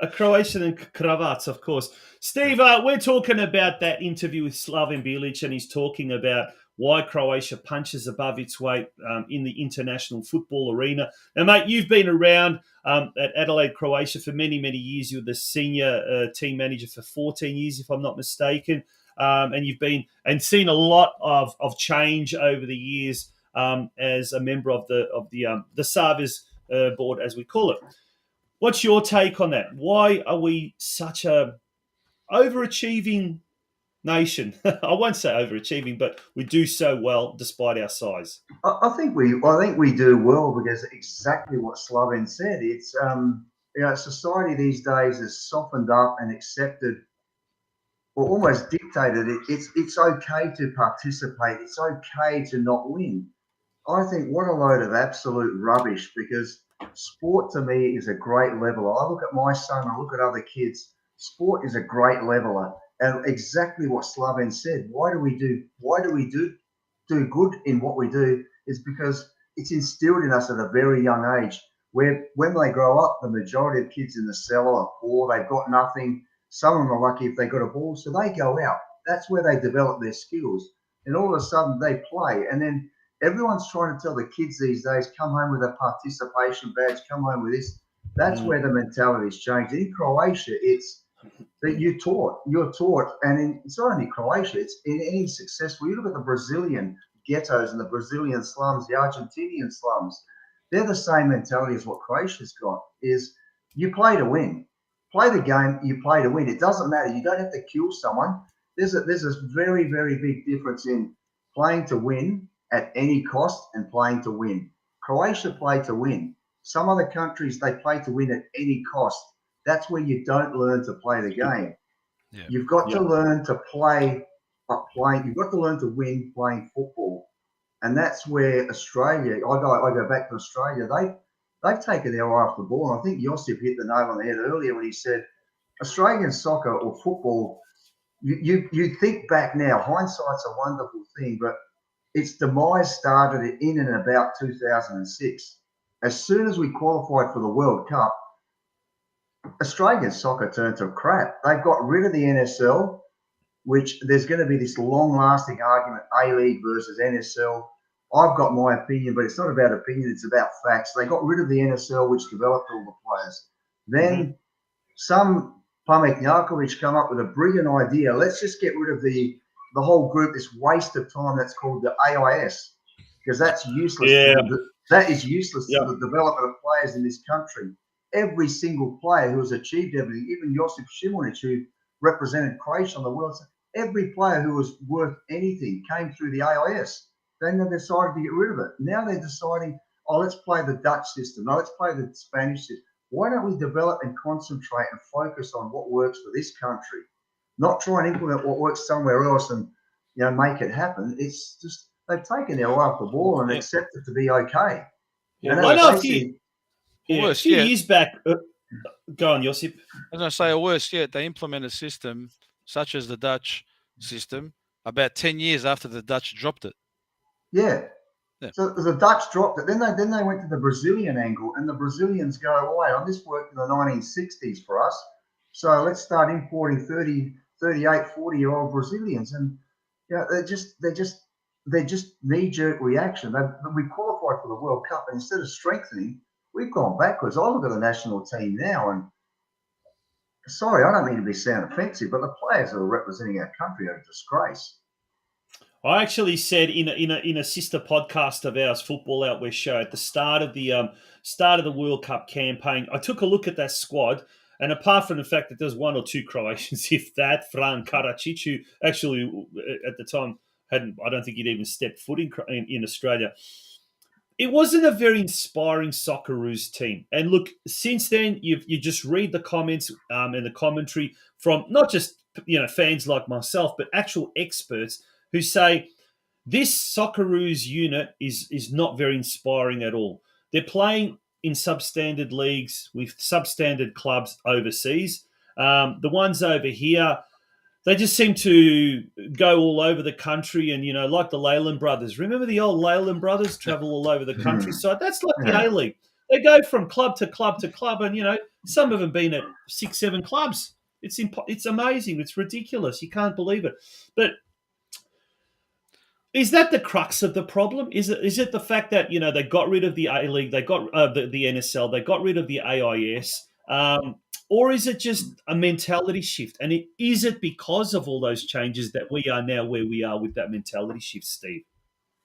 A Croatian and cravats, of course. Steve, we're talking about that interview with Slaven Bilic, and he's talking about why Croatia punches above its weight in the international football arena. Now, mate, you've been around at Adelaide Croatia for many, many years. You were the senior team manager for 14 years, if I'm not mistaken. And you've been and seen a lot of change over the years as a member of the Savez board, as we call it. What's your take on that? Why are we such a overachieving nation? I won't say overachieving, but we do so well despite our size. I think we do well because exactly what Slaven said. It's society these days has softened up and accepted, or almost dictated it. It's okay to participate. It's okay to not win. I think what a load of absolute rubbish, because sport to me is a great leveler. I look at my son, I look at other kids. Sport is a great leveler. And exactly what Slaven said. Why do we do good in what we do is because it's instilled in us at a very young age, where when they grow up, the majority of kids in the cellar are poor, they've got nothing. Some of them are lucky if they got a ball, so they go out. That's where they develop their skills. And all of a sudden they play. And then everyone's trying to tell the kids these days, come home with a participation badge, come home with this. That's where the mentality's changed. In Croatia, it's that you're taught, and it's not only Croatia, it's in any successful. You look at the Brazilian ghettos and the Brazilian slums, the Argentinian slums, they're the same mentality as what Croatia's got, is you play to win. Play the game, you play to win. It doesn't matter. You don't have to kill someone. There's a very, very big difference in playing to win at any cost and playing to win. Croatia play to win. Some other countries, they play to win at any cost. That's where you don't learn to play the game. Yeah. You've got to learn to play, you've got to learn to win playing football. And that's where Australia, I go back to Australia, they've taken their eye off the ball. And I think Josip hit the nail on the head earlier when he said, Australian soccer or football, you think back now, hindsight's a wonderful thing, but its demise started in and about 2006. As soon as we qualified for the World Cup, Australian soccer turned to crap. They've got rid of the NSL, which there's going to be this long-lasting argument, A-League versus NSL. I've got my opinion, but it's not about opinion, it's about facts. They got rid of the NSL, which developed all the players. Then some Pametnjakovic come up with a brilliant idea. Let's just get rid of the whole group, this waste of time that's called the AIS, because that's useless. Yeah. That is useless to the development of players in this country. Every single player who has achieved everything, even Josip Šimunić, who represented Croatia on the world, every player who was worth anything came through the AIS. Then they decided to get rid of it. Now they're deciding, let's play the Dutch system. No, let's play the Spanish system. Why don't we develop and concentrate and focus on what works for this country? Not try and implement what works somewhere else and make it happen. It's just they've taken their eye off the ball and accepted to be okay. Yeah, I know a few years back. Go on, Josip. I was going to say, or worse yet, they implement a system such as the Dutch system about 10 years after the Dutch dropped it. Yeah. So the Dutch dropped it. Then they went to the Brazilian angle, and the Brazilians go, wait, this worked in the 1960s for us. So let's start importing 30, 38, 40-year-old Brazilians. And they're just knee-jerk reaction. We qualified for the World Cup, and instead of strengthening, we've gone backwards. I look at the national team now, and sorry, I don't mean to sound offensive, but the players that are representing our country are a disgrace. I actually said in a sister podcast of ours, Football Out West Show, at the start of the World Cup campaign, I took a look at that squad, and apart from the fact that there's one or two Croatians, if that, Fran Karacic, who actually at the time I don't think he'd even stepped foot in Australia. It wasn't a very inspiring Socceroos team. And look, since then, you just read the comments and the commentary from not just fans like myself, but actual experts who say this Socceroos unit is not very inspiring at all. They're playing in substandard leagues with substandard clubs overseas. The ones over here, they just seem to go all over the country and, like the Leyland brothers. Remember the old Leyland brothers travel all over the countryside? That's like the A-League. They go from club to club to club and, some of them been at 6, 7 clubs. It's amazing. It's ridiculous. You can't believe it. But is that the crux of the problem? Is it the fact that, they got rid of the A-League, they got the NSL, they got rid of the AIS, or is it just a mentality shift? And is it because of all those changes that we are now where we are with that mentality shift, Steve?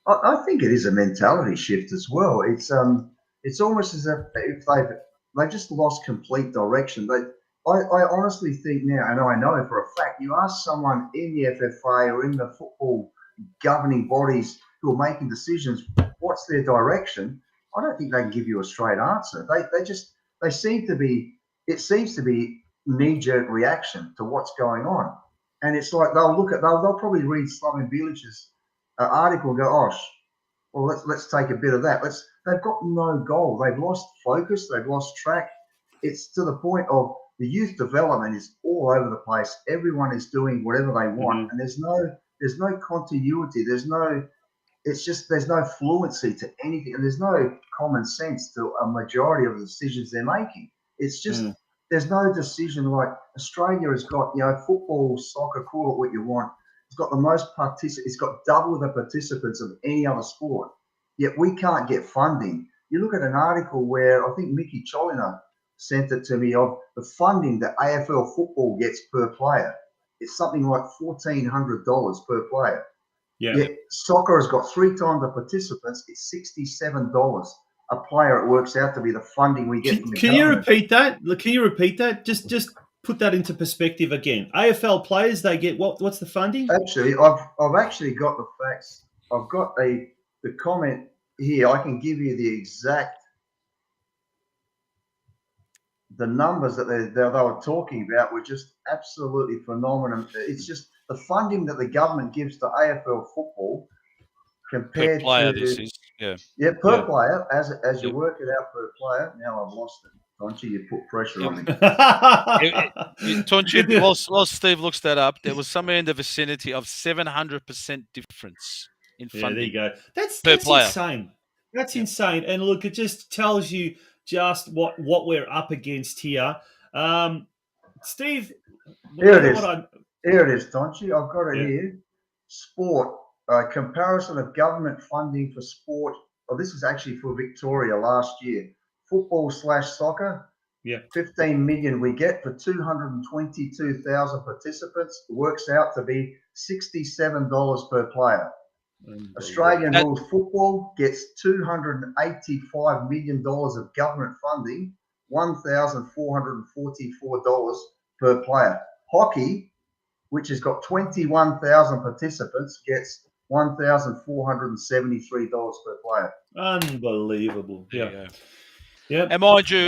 I think it is a mentality shift as well. It's almost as if they've just lost complete direction. I honestly think now, and I know for a fact, you ask someone in the FFA or in the football governing bodies who are making decisions, what's their direction? I don't think they can give you a straight answer. They seem to be. It seems to be knee-jerk reaction to what's going on, and it's like they'll probably read Slum Village's article and go, "Oh, well, let's take a bit of that." They've got no goal. They've lost focus. They've lost track. It's to the point of the youth development is all over the place. Everyone is doing whatever they want, and there's no continuity. There's no fluency to anything, and there's no common sense to a majority of the decisions they're making. It's just there's no decision. Like Australia has got, football, soccer, call it what you want. It's got the most It's got double the participants of any other sport. Yet we can't get funding. You look at an article where I think Mickey Cholina sent it to me of the funding that AFL football gets per player. It's something like $1,400 per player. Yeah. Yet soccer has got 3 times the participants. It's $67 a player. It works out to be the funding we get from the government. Can you repeat that? Just put that into perspective again. AFL players, they get what's the funding? Actually, I've actually got the facts. I've got the comment here. I can give you the exact the numbers that they were talking about were just absolutely phenomenal. It's just the funding that the government gives to AFL football compared per player, to this is, per player as you work it out per player. Now I've lost it. Tonchi, you put pressure on me. Tonchi, while Steve looks that up, there was somewhere in the vicinity of 700% difference in funding. Yeah, there you go. That's player. Insane. That's insane. And look, it just tells you just what we're up against here. Steve, here it is. Here it is, Tonchi. I've got it here. Sport. Comparison of government funding for sport. Oh, this is actually for Victoria last year. Football/soccer. Yeah. 15 million we get for 222,000 participants. It works out to be $67 per player. Australian rules football gets $285 million of government funding, $1,444 per player. Hockey, which has got 21,000 participants, gets $1,473 per player. Unbelievable. Yeah. Yeah. And mind you,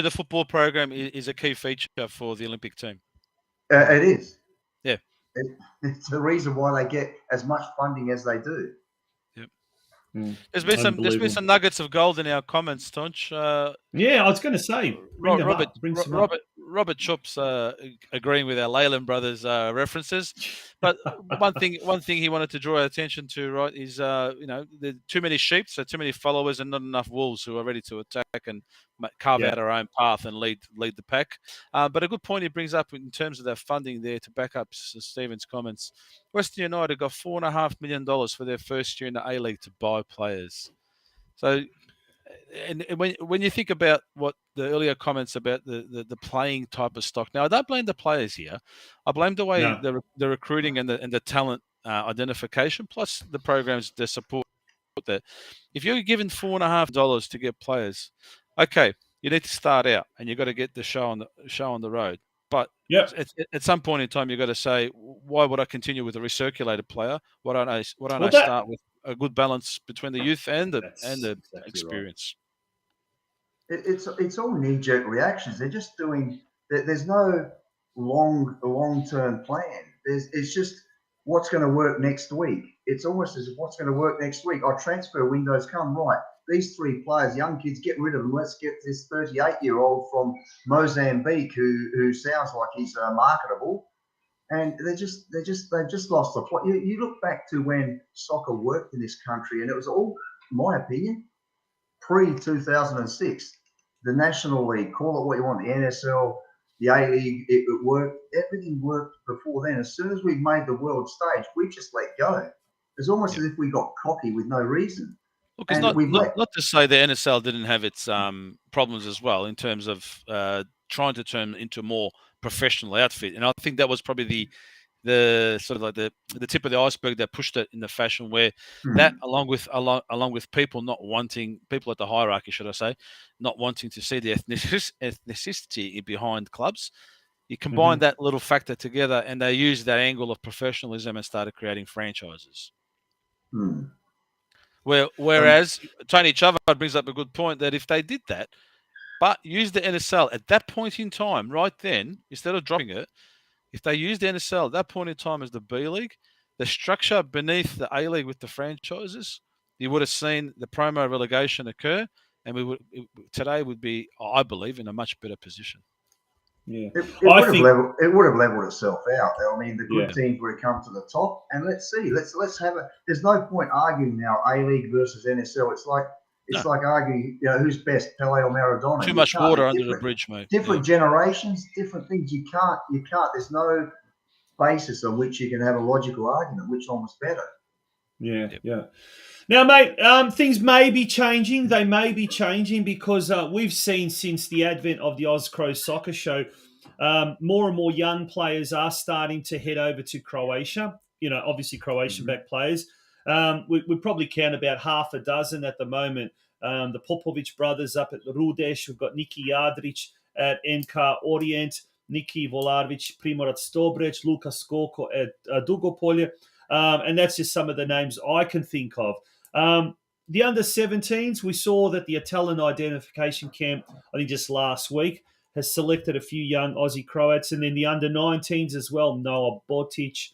the football program is a key feature for the Olympic team. It is. Yeah. It's the reason why they get as much funding as they do. Yep. There's been some nuggets of gold in our comments, Tonch. Yeah, I was going to say, Robert Chops agreeing with our Leyland brothers references, but one thing he wanted to draw our attention to, right, is there are too many sheep, so too many followers, and not enough wolves who are ready to attack and carve out our own path and lead the pack. But a good point he brings up in terms of that funding there to back up Stephen's comments. Western United got $4.5 million for their first year in the A-League to buy players. So. And when you think about what the earlier comments about the playing type of stock, now I don't blame the players here. I blame the way the recruiting and the talent identification, plus the programs that support that. If you're given $4.5 to get players, okay, you need to start out and you've got to get the show on the road. But Yeah. at some point in time, you've got to say, why would I continue with a recirculated player? Why don't I start with a good balance between the youth and the exactly experience? Right. It's all knee-jerk reactions. They're just doing. There's no long-term plan. It's just what's going to work next week. It's almost as if what's going to work next week. Our transfer windows come right. These 3 players, young kids, get rid of them. Let's get this 38-year-old from Mozambique who sounds like he's marketable. And they've just lost the plot. You look back to when soccer worked in this country, and it was all, in my opinion, pre-2006. The National League, call it what you want, the NSL, the A-League, it worked. Everything worked before then. As soon as we made the world stage, we just let go. It's almost as if we got cocky with no reason. Look, it's not to say the NSL didn't have its problems as well in terms of trying to turn into a more professional outfit, and I think that was probably the sort of like the tip of the iceberg that pushed it in the fashion where that along with people at the hierarchy, should I say, not wanting to see the ethnicity behind clubs. You combine that little factor together, and they used that angle of professionalism and started creating franchises. Whereas Tony Chavard brings up a good point that if they did that, but use the NSL at that point in time, right then, instead of dropping it, if they used the NSL at that point in time as the B League, the structure beneath the A League with the franchises, you would have seen the promo relegation occur, and today would be, I believe, in a much better position. Yeah, it would have leveled itself out. I mean, the good teams would have come to the top, and let's see. Let's have a. There's no point arguing now A League versus NSL. It's like arguing, who's best, Pele or Maradona. Too much water under the bridge, mate. Different generations, different things. You can't. There's no basis on which you can have a logical argument. Which one was better? Yeah. Now, mate, things may be changing. They may be changing because we've seen since the advent of the Oz Cro Soccer Show, more and more young players are starting to head over to Croatia. Obviously Croatian-backed players. We probably count about half a dozen at the moment. The Popovic brothers up at Rudeš. We've got Niki Jadrić at NK Orient, Niki Volarović, Primorac Stobreć, Luka Skoko at Dugopolje. And that's just some of the names I can think of. The under-17s, we saw that the Italian identification camp, I think just last week, has selected a few young Aussie Croats. And then the under-19s as well, Noah Botic.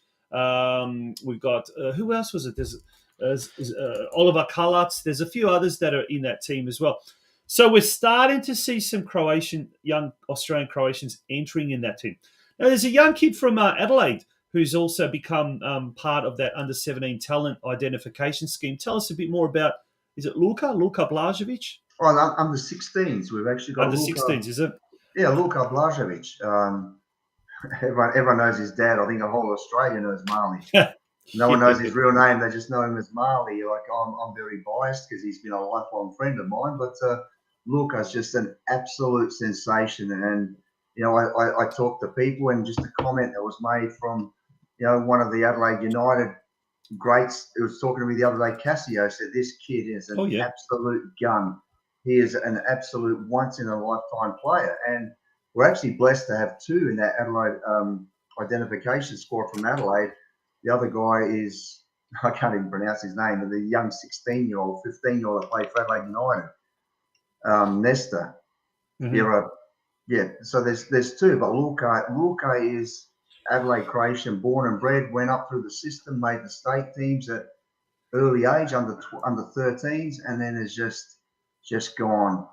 We've got, who else was it? There's Oliver Kalac. There's a few others that are in that team as well. So we're starting to see some young Australian Croatians entering in that team. Now, there's a young kid from Adelaide who's also become part of that under-17 talent identification scheme. Tell us a bit more about, is it Luka Blažević? Oh, under-16s. We've actually got under-16s, is it? Yeah, Luka Blažević. Everyone knows his dad. I think the whole Australia knows Marley. No one knows his real name. They just know him as Marley. I'm very biased because he's been a lifelong friend of mine. But Luka's just an absolute sensation. And, I talked to people, and just a comment that was made from, one of the Adelaide United greats who was talking to me the other day, Cassio, said this kid is an absolute gun. He is an absolute once-in-a-lifetime player. And we're actually blessed to have 2 in that Adelaide identification squad from Adelaide. The other guy is, I can't even pronounce his name, but the young 16-year-old, 15-year-old that played for Adelaide United, Nesta. So there's 2, but Luka is Adelaide Croatian, born and bred, went up through the system, made the state teams at early age, under 13s, and then has just gone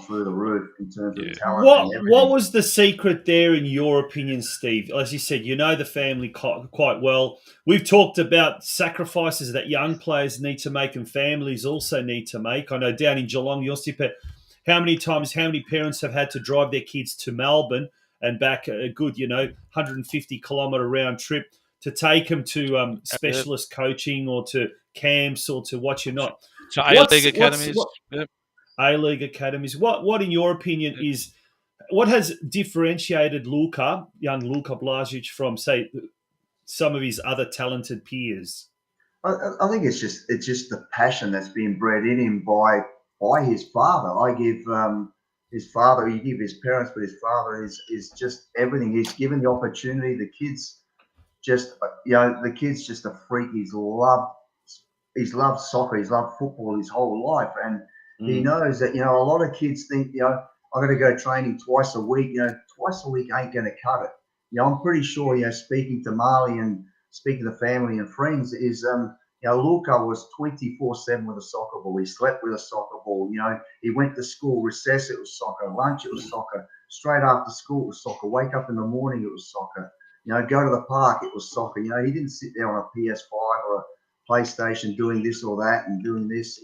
through the roof in terms of talent. What was the secret there, in your opinion, Steve? As you said, the family quite well. We've talked about sacrifices that young players need to make and families also need to make. I know down in Geelong, Josip, how many parents have had to drive their kids to Melbourne and back a good, 150-kilometre round trip to take them to specialist coaching or to camps or to what you're not. So A-League academies. A-League academies. What in your opinion what has differentiated young Luka Blažić from, say, some of his other talented peers? I think it's just the passion that's being bred in him by his father. I give his father, you give his parents, but his father is just everything. He's given the opportunity. The kids just, the kid's just a freak. He's loved soccer. He's loved football his whole life. And he knows that, a lot of kids think, I've got to go training twice a week. Twice a week ain't going to cut it. I'm pretty sure, speaking to Marley and speaking to family and friends is, Luca was 24/7 with a soccer ball. He slept with a soccer ball. He went to school, recess, it was soccer, lunch, it was soccer, straight after school, it was soccer, wake up in the morning, it was soccer, go to the park, it was soccer. He didn't sit there on a PS5 or a PlayStation doing this or that and doing this.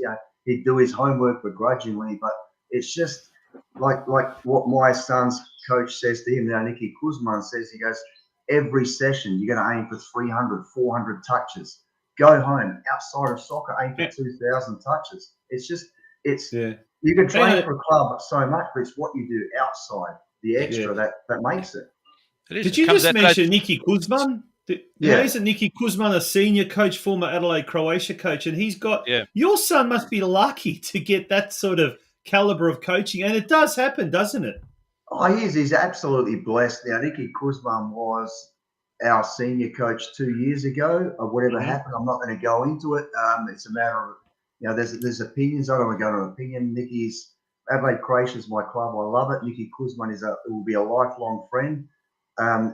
He'd do his homework begrudgingly, but it's just like what my son's coach says to him now, Nicky Kuzman says, he goes, every session, you're going to aim for 300, 400 touches. Go home outside of soccer, aim for 2,000 touches. It's just, you can train for a club so much, but it's what you do outside, the extra that makes it. Did you just mention Nicky Kuzman? Isn't Nicky Kuzman a senior coach, former Adelaide Croatia coach? And he's got, your son must be lucky to get that sort of caliber of coaching. And it does happen, doesn't it? Oh, he is. He's absolutely blessed. Now, Nicky Kuzman was our senior coach 2 years ago. Whatever happened, I'm not going to go into it. It's a matter of, there's opinions. I don't want to go to an opinion. Nicky's Adelaide Croatian is my club. I love it. Nicky Kuzman will be a lifelong friend.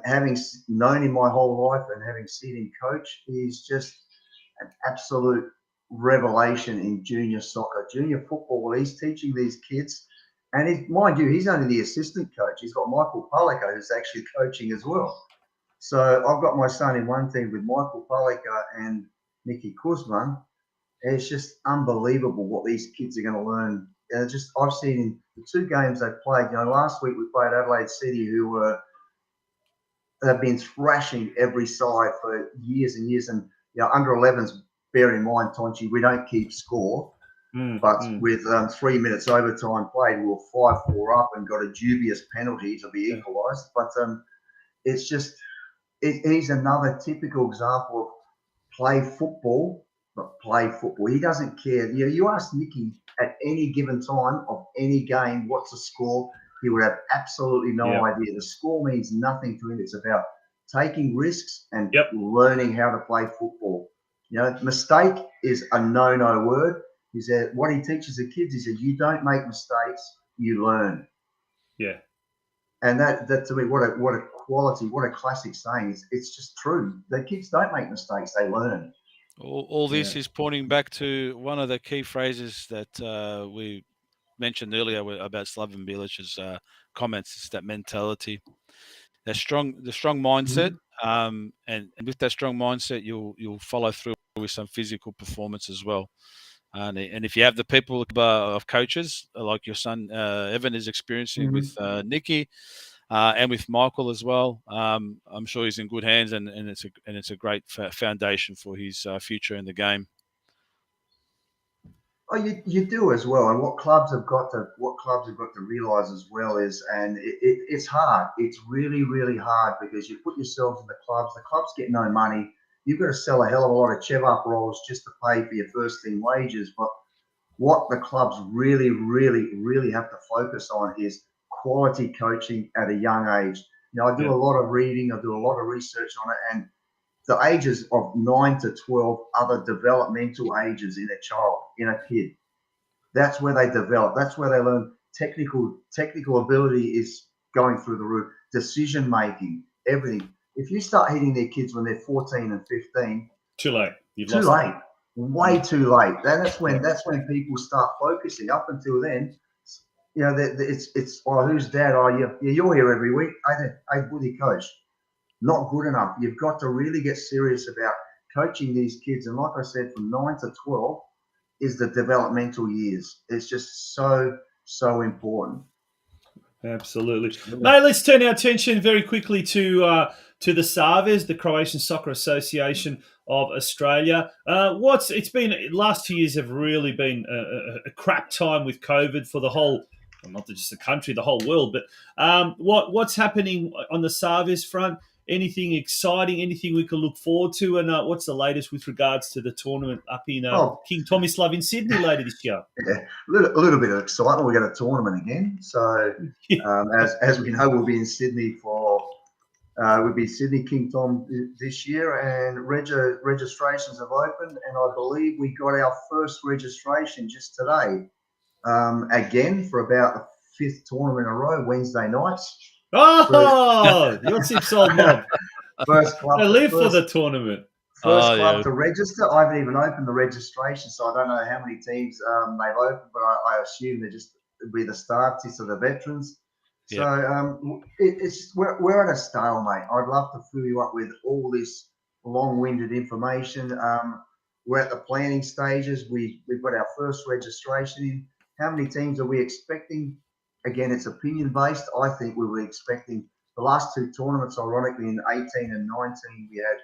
Having known him my whole life and having seen him coach, he's just an absolute revelation in junior soccer, junior football. He's teaching these kids. And mind you, he's only the assistant coach. He's got Michael Palika, who's actually coaching as well. So I've got my son in one team with Michael Palika and Nicky Kuzman. It's just unbelievable what these kids are going to learn. I've seen in the two games they've played. Last week we played Adelaide City, who have been thrashing every side for years and years. And under 11s, bear in mind, Tonchi, we don't keep score. But with 3 minutes overtime played, we were 5-4 up and got a dubious penalty to be equalised. But it's just, he's another typical example of play football, but play football. He doesn't care. You ask Nicky at any given time of any game, what's the score? He would have absolutely no idea. The score means nothing to him. It's about taking risks and learning how to play football. Mistake is a no-no word. He said, what he teaches the kids, he said, you don't make mistakes, you learn. Yeah. And that to me, what a quality, what a classic saying. It's just true. The kids don't make mistakes, they learn. All this is pointing back to one of the key phrases that we mentioned earlier about Slaven Bilic's comments, is that mentality, the strong mindset. And with that strong mindset, you'll follow through with some physical performance as well. And if you have the people of coaches like your son Evan is experiencing with Nicky and with Michael as well, I'm sure he's in good hands, and it's a great foundation for his future in the game. Oh, you do as well, and what clubs have got to realise as well is, and it's hard. It's really, really hard because you put yourselves in the clubs. The clubs get no money. You've got to sell a hell of a lot of chev-up rolls just to pay for your first team wages. But what the clubs really, really, really have to focus on is quality coaching at a young age. I do a lot of reading. I do a lot of research on it, and the ages of 9 to 12 are the developmental ages in a child, in a kid. That's where they develop. That's where they learn technical ability is going through the roof. Decision making, everything. If you start hitting their kids when they're 14 and 15, too late. Too late. Way too late. That's when people start focusing. Up until then, it's who's dad? You're here every week. Hey, Woody, coach. Not good enough. You've got to really get serious about coaching these kids. And like I said, from 9 to 12 is the developmental years. It's just so important. Absolutely. Now let's turn our attention very quickly to the STEVE, the Croatian Soccer Association of Australia. It's been last 2 years have really been a crap time with COVID for the whole, well, not just the country, the whole world. But what's happening on the STEVE front? anything exciting, anything we can look forward to? And what's the latest with regards to the tournament up in King Tomislav in Sydney later this year? Yeah, a little bit of excitement. We got a tournament again. So as we know, we'll be in Sydney we'll be Sydney King Tom this year, and registrations have opened, and I believe we got our first registration just today. Again for about the fifth tournament in a row, Wednesday nights. Oh, Josip's old mob. First club. I live for the tournament. First club to register. I haven't even opened the registration, so I don't know how many teams they've opened, but I assume they're just be the starters or the veterans. So we're at a stalemate. I'd love to fill you up with all this long-winded information. We're at the planning stages. We've got our first registration in. How many teams are we expecting? Again, it's opinion-based. I think we were expecting the last two tournaments, ironically, in 18 and 19, we had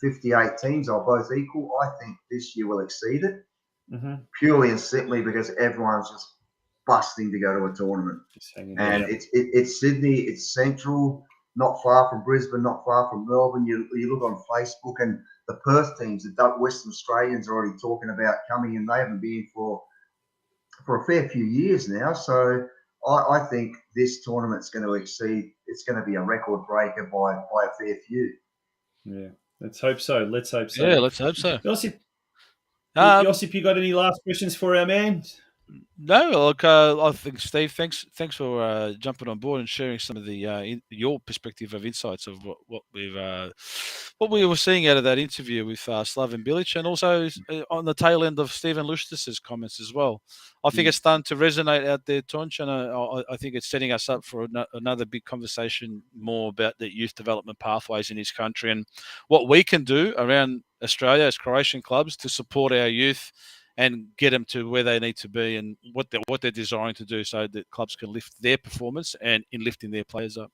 58 teams are both equal. I think this year will exceed it, purely and simply because everyone's just busting to go to a tournament. And it's Sydney, it's central, not far from Brisbane, not far from Melbourne. You look on Facebook, and the Perth teams, the Western Australians are already talking about coming, and they haven't been for a fair few years now. So I think this tournament's going to exceed. It's going to be a record breaker by a fair few. Yeah. Let's hope so. Yeah, let's hope so. Josip, you got any last questions for our man? No, look, I think Steve, thanks for jumping on board and sharing some of the your perspective of insights of what we were seeing out of that interview with Slaven Bilic, and also on the tail end of Stephen Lustis's comments as well. I think it's starting to resonate out there, Tonch, and I think it's setting us up for another big conversation more about the youth development pathways in this country and what we can do around Australia as Croatian clubs to support our youth and get them to where they need to be and what they're desiring to do, so that clubs can lift their performance and in lifting their players up.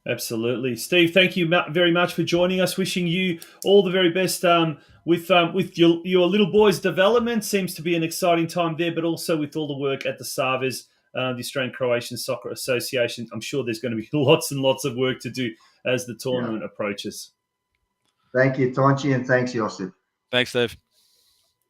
Absolutely. Steve, thank you very much for joining us. Wishing you all the very best with your little boy's development. Seems to be an exciting time there, but also with all the work at the STEVES, the Australian Croatian Soccer Association. I'm sure there's going to be lots and lots of work to do as the tournament approaches. Thank you, Tonchi, and thanks, Josip. Thanks, Steve.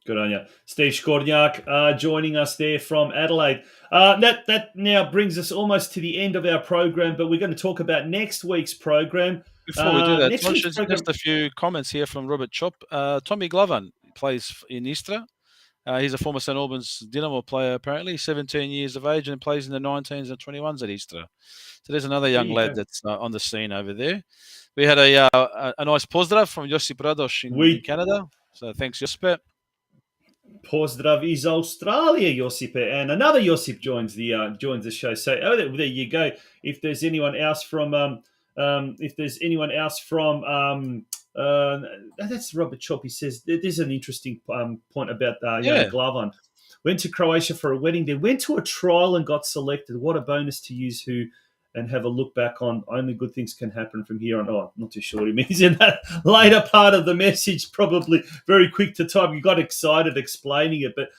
Good on you. STEVE SKORNJAK joining us there from Adelaide. That now brings us almost to the end of our program, but we're going to talk about next week's program. Before we do that, just a few comments here from Robert Chop. Tommy Glovan plays in Istra. He's a former St Albans Dynamo player, apparently, 17 years of age, and plays in the 19s and 21s at Istra. So there's another young lad that's on the scene over there. We had a nice pozdrav from Josip Radoš in Canada. So thanks, Josip. Pozdrav iz Australia, Josip, and another Josip joins the show. So there you go. If there's anyone else from that's Robert Chop. He says there's an interesting point about Glavan. Went to Croatia for a wedding. They went to a trial and got selected. What a bonus to use who and have a look back on. Only good things can happen from here on. Oh, not too sure what he means in that later part of the message. Probably very quick to type. You got excited explaining it, but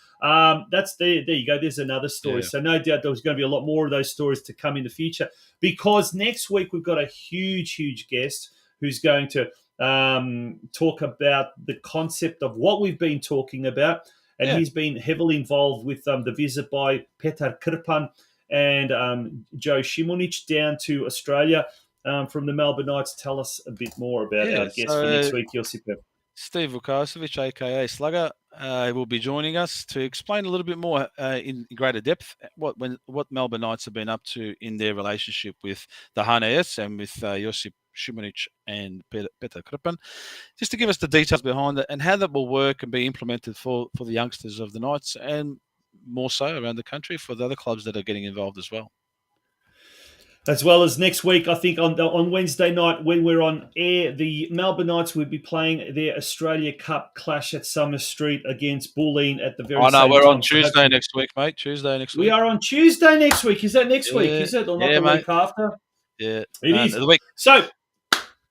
that's there you go. There's another story. Yeah. So no doubt there's going to be a lot more of those stories to come in the future, because next week we've got a huge guest who's going to talk about the concept of what we've been talking about. And he's been heavily involved with the visit by Petar Krpan and Joe Šimunić down to Australia from the Melbourne Knights. Tell us a bit more about our guest for next week, Josip. Steve Vukasovic, a.k.a. Slugger, will be joining us to explain a little bit more in greater depth what Melbourne Knights have been up to in their relationship with the Hanes and with Josip Šimunić and Petar Krpan, just to give us the details behind it and how that will work and be implemented for the youngsters of the Knights, and more so around the country for the other clubs that are getting involved as well. As well as next week, I think on Wednesday night when we're on air, the Melbourne Knights will be playing their Australia Cup clash at Summer Street against Bulleen at the very same time. We're on Tuesday next week, mate. Tuesday next week. We are on Tuesday next week. Is that next week? Is it? Or not the week after? Yeah. It is. The week. So,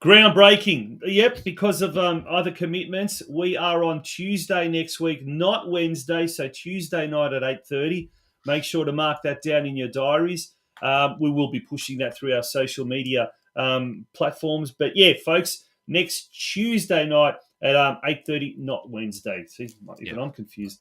groundbreaking. Yep, because of other commitments, we are on Tuesday next week, not Wednesday. So Tuesday night at 8:30. Make sure to mark that down in your diaries. We will be pushing that through our social media platforms. But yeah, folks, next Tuesday night at 8:30, not Wednesday. See, even I'm confused.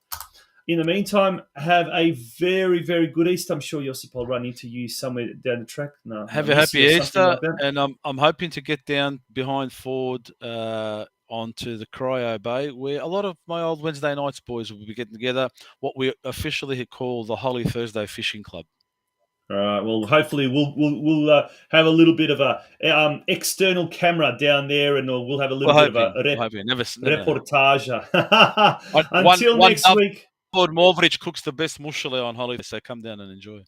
In the meantime, have a very, very good Easter. I'm sure Josip will run into you somewhere down the track. No, Have a happy Easter, and I'm hoping to get down behind Ford onto the Cryo Bay, where a lot of my old Wednesday nights boys will be getting together, what we officially call the Holy Thursday Fishing Club. All right. Well, hopefully we'll have a little bit of a external camera down there, and we'll have a little bit of a reportage. Until next week. Ford Morvich cooks the best mushele on holiday, so come down and enjoy.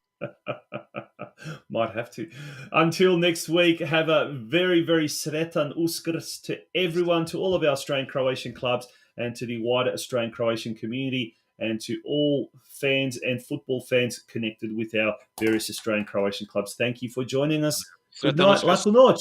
Might have to. Until next week, have a very, very sretan uskrs to everyone, to all of our Australian Croatian clubs, and to the wider Australian Croatian community, and to all fans and football fans connected with our various Australian Croatian clubs. Thank you for joining us. Good night. Laku noć.